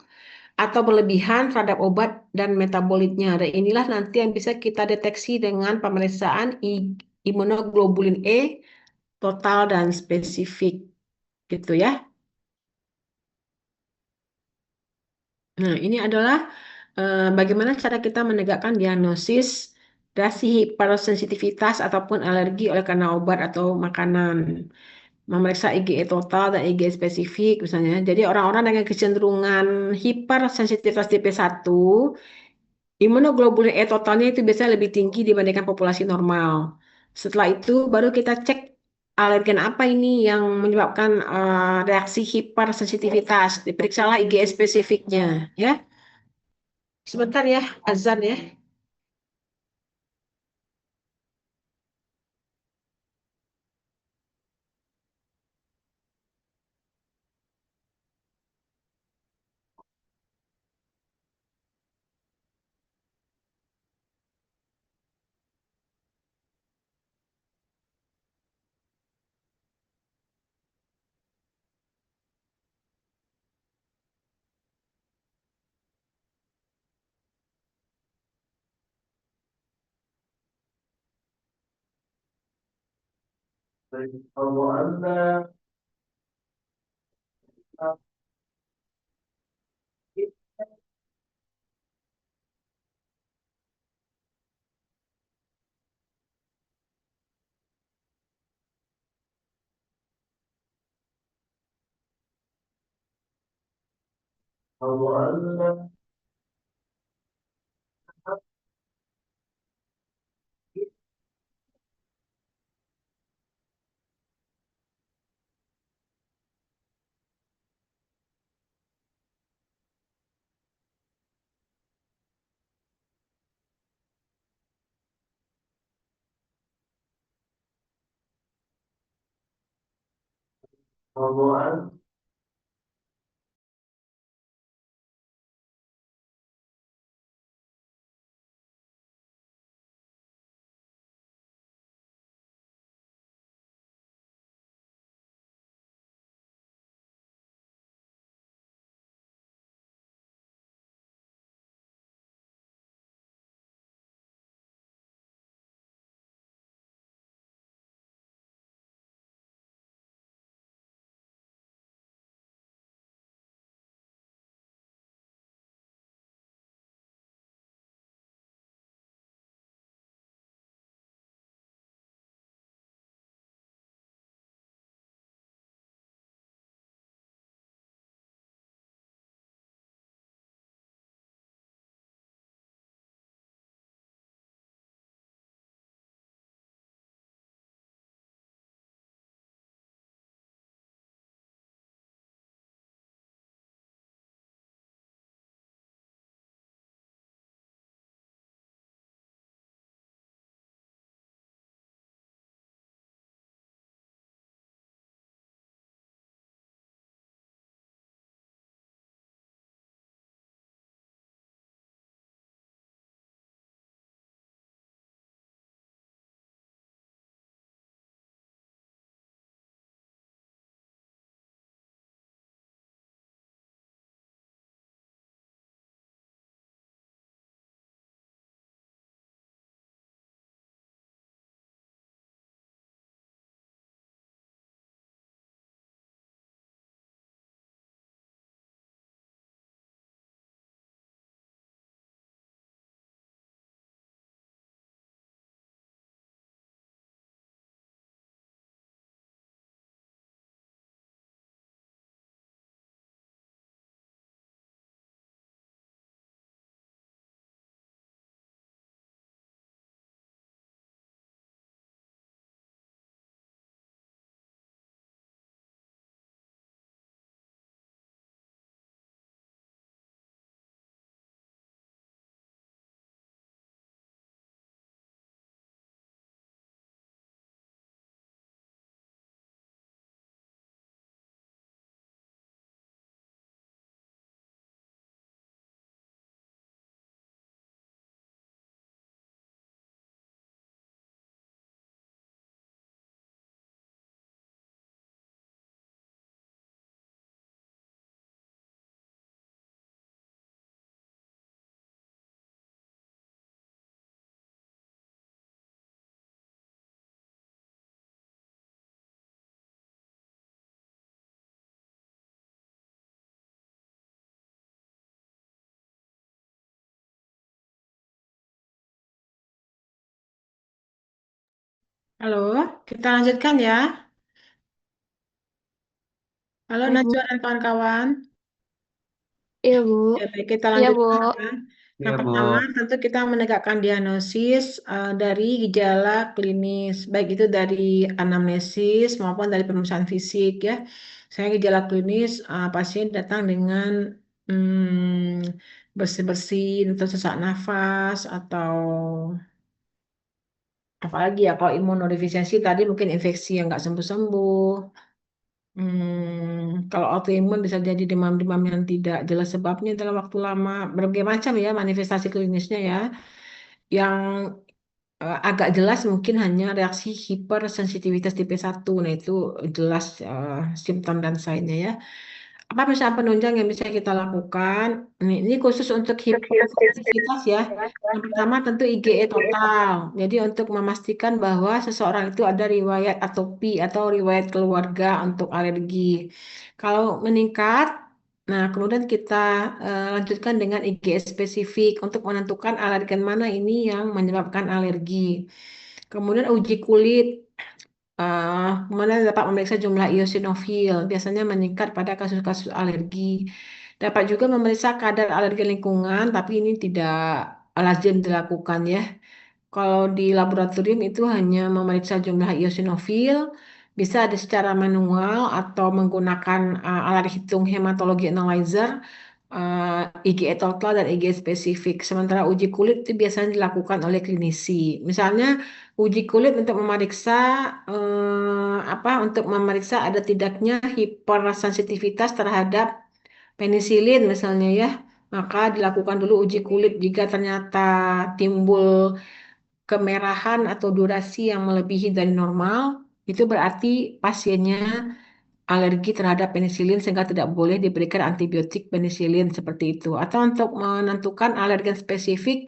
atau berlebihan terhadap obat dan metabolitnya. Dan inilah nanti yang bisa kita deteksi dengan pemeriksaan imunoglobulin E total dan spesifik gitu ya. Nah, ini adalah bagaimana cara kita menegakkan diagnosis reaksi hipersensitivitas ataupun alergi oleh karena obat atau makanan. Memeriksa IgE total dan IgE spesifik misalnya. Jadi orang-orang dengan kecenderungan hipersensitivitas TP1, imunoglobulin E totalnya itu biasanya lebih tinggi dibandingkan populasi normal. Setelah itu baru kita cek alergen apa ini yang menyebabkan reaksi hipersensitivitas. Diperiksalah IgE spesifiknya, ya. Sebentar ya, azan ya. Halo, kita lanjutkan ya. Halo Baik, Bu. Najwa dan kawan-kawan. Iya, Bu. Ya, baik, kita Iya, Bu. lanjutkan ya. Iya, Yang Bu. pertama, tentu kita menegakkan diagnosis dari gejala klinis, baik itu dari anamnesis maupun dari pemeriksaan fisik ya. Saya gejala klinis, pasien datang dengan bersih-bersih atau sesak nafas atau apalagi ya kalau imunodefisiensi tadi mungkin infeksi yang nggak sembuh-sembuh. Kalau autoimun bisa jadi demam-demam yang tidak jelas sebabnya dalam waktu lama. Berbagai macam ya manifestasi klinisnya ya. Yang agak jelas mungkin hanya reaksi hipersensitivitas tipe 1. Nah itu jelas simptom dan sign-nya ya. Apa misalnya penunjang yang bisa kita lakukan? Ini khusus untuk hipersensitivitas ya. Yang pertama tentu IgE total. Jadi untuk memastikan bahwa seseorang itu ada riwayat atopi atau riwayat keluarga untuk alergi. Kalau meningkat, nah kemudian kita lanjutkan dengan IgE spesifik untuk menentukan alergen mana ini yang menyebabkan alergi. Kemudian uji kulit. Kemudian dapat memeriksa jumlah eosinofil, biasanya meningkat pada kasus-kasus alergi. Dapat juga memeriksa kadar alergen lingkungan, tapi ini tidak lazim dilakukan ya. Kalau di laboratorium itu hanya memeriksa jumlah eosinofil, bisa ada secara manual atau menggunakan alat hitung hematologi analyzer, IgE total dan IgE spesifik. Sementara uji kulit itu biasanya dilakukan oleh klinisi. Misalnya uji kulit untuk memeriksa untuk memeriksa ada tidaknya hipersensitivitas terhadap penisilin misalnya ya. Maka dilakukan dulu uji kulit jika ternyata timbul kemerahan atau durasi yang melebihi dari normal, itu berarti pasiennya alergi terhadap penisilin sehingga tidak boleh diberikan antibiotik penisilin seperti itu. Atau untuk menentukan alergen spesifik,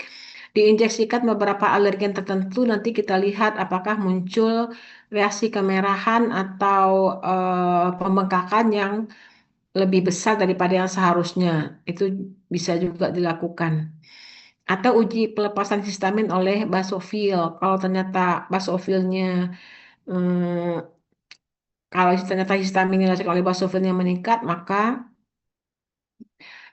diinjeksikan beberapa alergen tertentu, nanti kita lihat apakah muncul reaksi kemerahan atau pembengkakan yang lebih besar daripada yang seharusnya. Itu bisa juga dilakukan. Atau uji pelepasan histamin oleh basofil. Kalau ternyata basofilnya hmm, kalau ternyata histamin yang dihasilkan oleh basofilnya meningkat, maka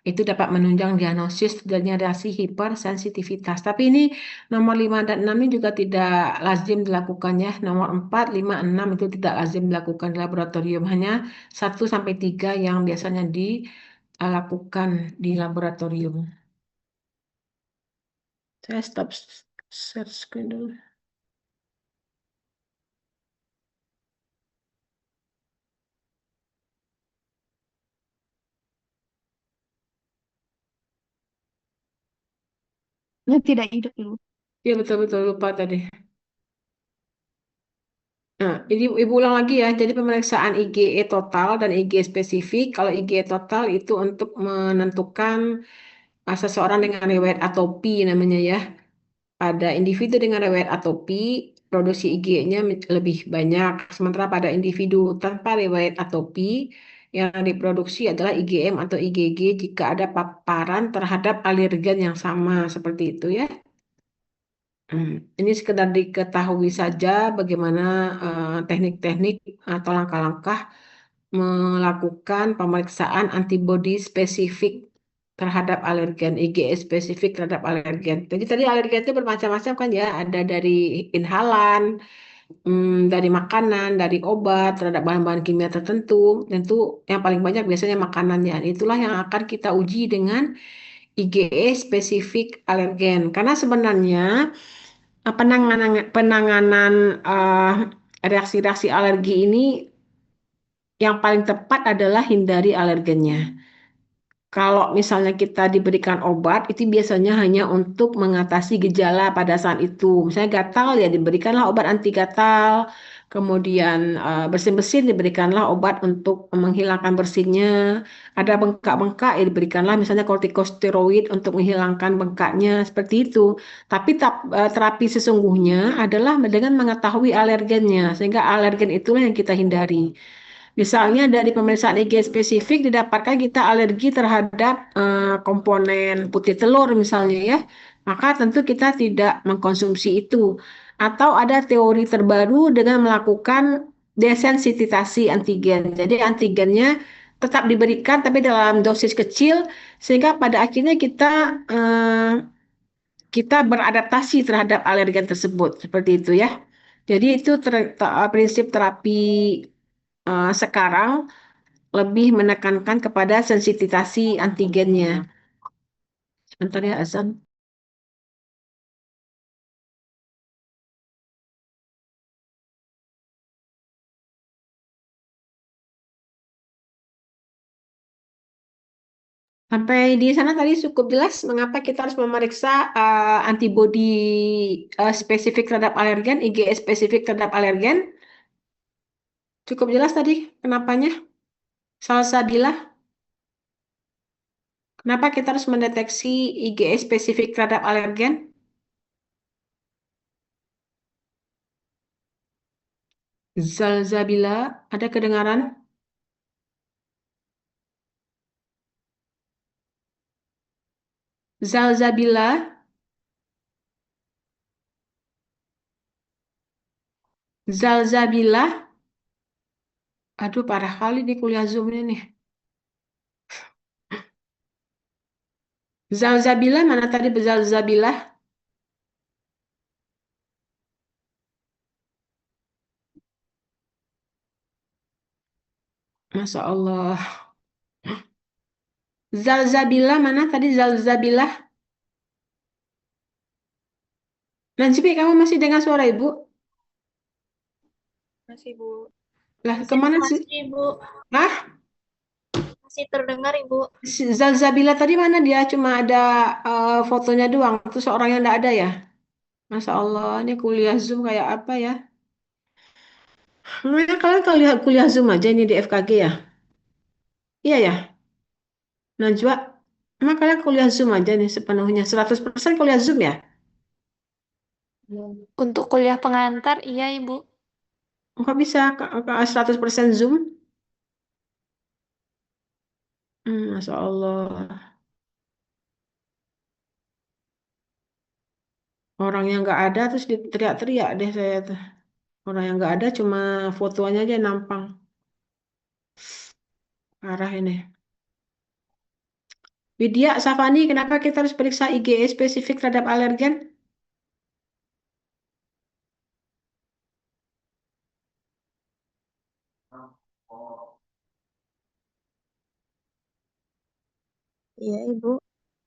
itu dapat menunjang diagnosis terjadinya reaksi hipersensitivitas. Tapi ini nomor 5 dan 6 ini juga tidak lazim dilakukan ya. Nomor 4, 5, 6 itu tidak lazim dilakukan di laboratorium. Hanya 1 sampai 3 yang biasanya dilakukan di laboratorium. Saya stop share screen dulu. Tidak hidup, Ibu. Iya betul-betul lupa tadi. Nah, ini Ibu ulang lagi ya. Jadi pemeriksaan IgE total dan IgE spesifik. Kalau IgE total itu untuk menentukan seseorang dengan riwayat atopi namanya ya. Pada individu dengan riwayat atopi, produksi IgE-nya lebih banyak. Sementara pada individu tanpa riwayat atopi, yang diproduksi adalah IgM atau IgG jika ada paparan terhadap alergen yang sama seperti itu ya. Ini sekedar diketahui saja bagaimana teknik-teknik atau langkah-langkah melakukan pemeriksaan antibodi spesifik terhadap alergen, IgE spesifik terhadap alergen. Jadi tadi alergen itu bermacam-macam kan ya, ada dari inhalan, dari makanan, dari obat, terhadap bahan-bahan kimia tertentu. Tentu yang paling banyak biasanya makanannya. Itulah yang akan kita uji dengan IgE spesifik alergen. Karena sebenarnya penanganan reaksi-reaksi alergi ini yang paling tepat adalah hindari alergennya. Kalau misalnya kita diberikan obat, itu biasanya hanya untuk mengatasi gejala pada saat itu. Misalnya gatal, ya diberikanlah obat anti gatal. Kemudian bersin-bersin diberikanlah obat untuk menghilangkan bersinnya. Ada bengkak-bengkak, ya diberikanlah misalnya kortikosteroid untuk menghilangkan bengkaknya. Seperti itu. Tapi terapi sesungguhnya adalah dengan mengetahui alergennya. Sehingga alergen itulah yang kita hindari. Misalnya dari pemeriksaan IgE spesifik didapatkan kita alergi terhadap komponen putih telur misalnya ya, maka tentu kita tidak mengkonsumsi itu. atau ada teori terbaru dengan melakukan desensititasi antigen. Jadi antigennya tetap diberikan tapi dalam dosis kecil sehingga pada akhirnya kita beradaptasi terhadap alergen tersebut seperti itu ya. Jadi itu prinsip terapi sekarang lebih menekankan kepada sensititasi antigennya. Sebentar ya azan. Sampai di sana tadi cukup jelas mengapa kita harus memeriksa antibodi spesifik terhadap alergen, IgE spesifik terhadap alergen. Cukup jelas tadi kenapanya. Salsabila, kenapa kita harus mendeteksi IgE spesifik terhadap alergen? Zalzabila, ada kedengaran? Zalzabila, Zalzabila, aduh parah kali di kuliah Zoom ini nih. Zalzabila, mana tadi Zalzabila? Masya Allah. Zalzabila, mana tadi Zalzabila? Najib, kamu masih dengar suara ibu? Masih, Bu. Lah, kemana sih? Masih, Bu. Hah? Masih terdengar, Ibu. Zalzabila tadi mana dia? Cuma ada fotonya doang. Terus orangnya nggak ada ya? Masya Allah, ini kuliah Zoom kayak apa ya? Memangnya kalian kuliah Zoom aja ini di FKG ya? Iya ya, Najwa. Emang kalian kuliah Zoom aja nih sepenuhnya? 100% kuliah Zoom ya? Untuk kuliah pengantar, iya Ibu. Kok bisa 100% Zoom? Masya Allah. Orang yang nggak ada terus teriak-teriak deh saya tuh. Orang yang nggak ada cuma fotonya aja yang nampang. Parah ini. Widya, Safani, kenapa kita harus periksa IgE spesifik terhadap alergen? Iya, Ibu.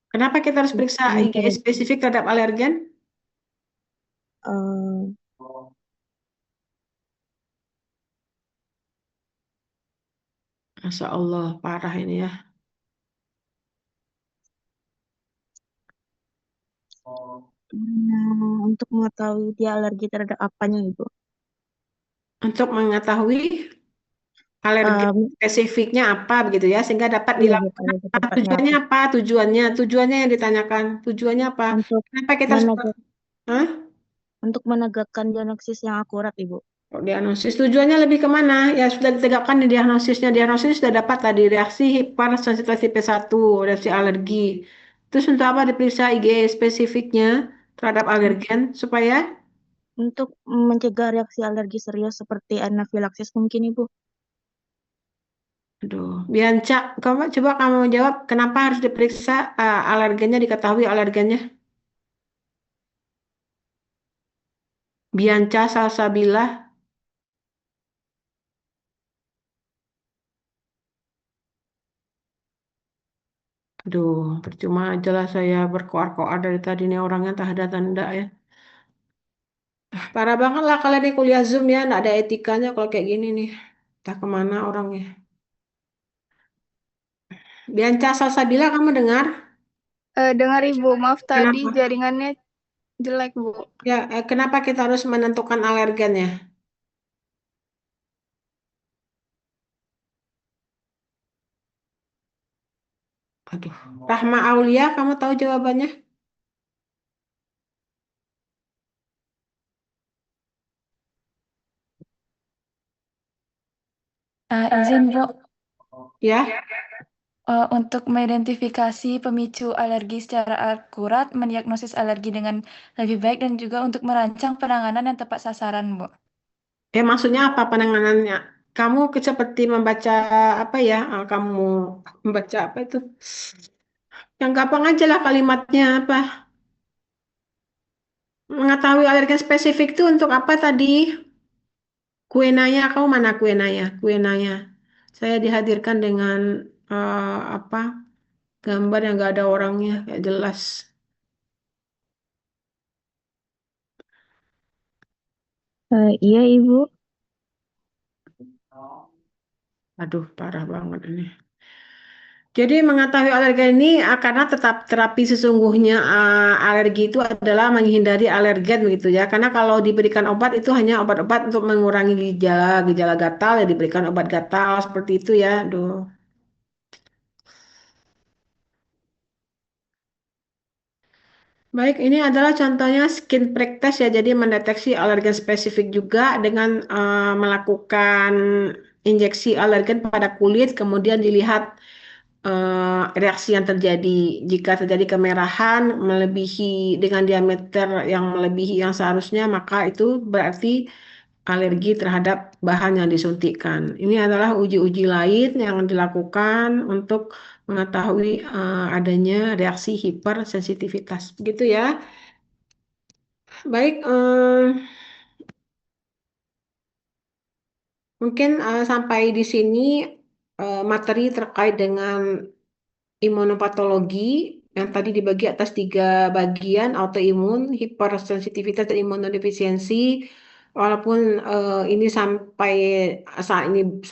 Kenapa kita harus periksa IgE spesifik terhadap alergen? Eh, Masya Allah, parah ini ya. untuk mengetahui dia alergi terhadap apanya, Ibu? Untuk mengetahui alergen Em, spesifiknya apa begitu ya, sehingga dapat iya, Bu, dilakukan alergi apa. tepatnya Tujuannya apa? apa? Tujuannya yang ditanyakan. Tujuannya apa? Untuk Kenapa kita harus... menegak, Hah? untuk menegakkan diagnosis yang akurat, Ibu. Kok diagnosis tujuannya lebih kemana? Ya sudah ditegakkan di diagnosisnya. Diagnosis sudah dapat tadi reaksi hipersensitivitas tipe 1, reaksi alergi. Terus untuk apa diperiksa IgE spesifiknya terhadap alergen supaya Untuk mencegah reaksi alergi serius seperti anafilaksis mungkin, Ibu. aduh, Bianca, coba kamu jawab kenapa harus diperiksa alergennya diketahui alergennya? Bianca Salsabila, aduh, percuma aja lah saya berkoar-koar dari tadi nih orangnya tak ada tanda ya. Parah banget lah kalian di kuliah Zoom ya, nggak ada etikanya kalau kayak gini nih. Entah kemana orangnya. Bianca Salsabila, kamu dengar? Dengar Ibu, maaf tadi Kenapa? jaringannya jelek Bu. Ya, kenapa kita harus menentukan alergennya? Aduh, Rahma Aulia, kamu tahu jawabannya? Izin Bu, Ya, untuk mengidentifikasi pemicu alergi secara akurat, mendiagnosis alergi dengan lebih baik, dan juga untuk merancang penanganan yang tepat sasaran, Bu. Maksudnya apa penanganannya? Kamu seperti membaca apa ya? Kamu membaca apa itu? Yang gampang aja lah kalimatnya apa? Mengetahui alergen spesifik itu untuk apa tadi? Kuenanya, kau mana kuenanya? Kuenanya. Saya dihadirkan dengan apa? Gambar yang gak ada orangnya, gak jelas. Iya, Ibu. Aduh, parah banget ini. Jadi mengetahui alergen ini karena tetap terapi sesungguhnya alergi itu adalah menghindari alergen begitu ya. Karena kalau diberikan obat itu hanya obat-obat untuk mengurangi gejala gatal ya diberikan obat gatal seperti itu ya. Aduh. Baik, ini adalah contohnya skin prick test ya. Jadi mendeteksi alergen spesifik juga dengan melakukan injeksi alergen pada kulit, kemudian dilihat reaksi yang terjadi. Jika terjadi kemerahan melebihi dengan diameter yang melebihi yang seharusnya, maka itu berarti alergi terhadap bahan yang disuntikkan. Ini adalah uji-uji lain yang dilakukan untuk mengetahui adanya reaksi hipersensitivitas. Begitu ya. Baik, mungkin sampai di sini materi terkait dengan imunopatologi yang tadi dibagi atas 3 bagian, autoimun, hipersensitivitas, dan imunodefisiensi. Walaupun ini sampai saat ini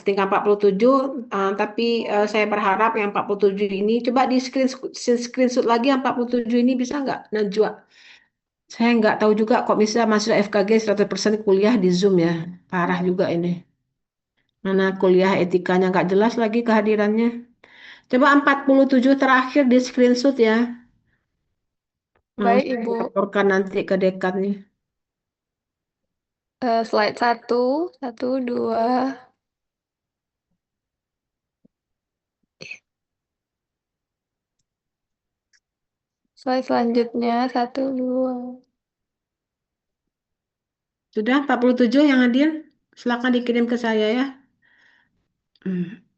tingkat 47, tapi saya berharap yang 47 ini coba di screenshot lagi yang 47 ini bisa nggak, Najwa? Saya nggak tahu juga kok bisa mahasiswa FKG 100% kuliah di Zoom ya. Parah juga ini. Mana kuliah etikanya nggak jelas lagi kehadirannya. Coba 47 terakhir di screenshot ya. Baik, Saya Ibu. laporkan nanti ke dekannya. Slide 1, 1, 2. Slide selanjutnya, 1, 2. Sudah 47 yang hadir? Silakan dikirim ke saya ya.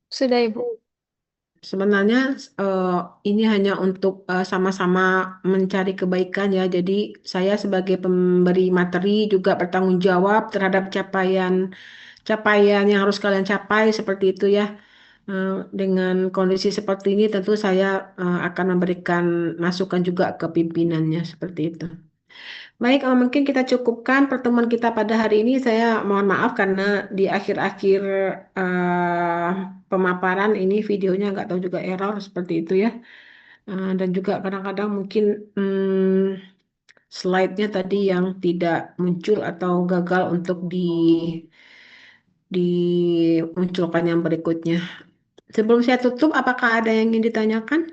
Sudah, Ibu. Sebenarnya ini hanya untuk sama-sama mencari kebaikan ya. Jadi saya sebagai pemberi materi juga bertanggung jawab terhadap capaian yang harus kalian capai seperti itu ya. Dengan kondisi seperti ini tentu saya akan memberikan masukan juga ke pimpinannya seperti itu. Baik, mungkin kita cukupkan pertemuan kita pada hari ini. Saya mohon maaf karena di akhir-akhir eh, pemaparan ini videonya nggak tahu juga error seperti itu ya. Dan juga kadang-kadang mungkin slide-nya tadi yang tidak muncul atau gagal untuk dimunculkan yang berikutnya. Sebelum saya tutup, apakah ada yang ingin ditanyakan?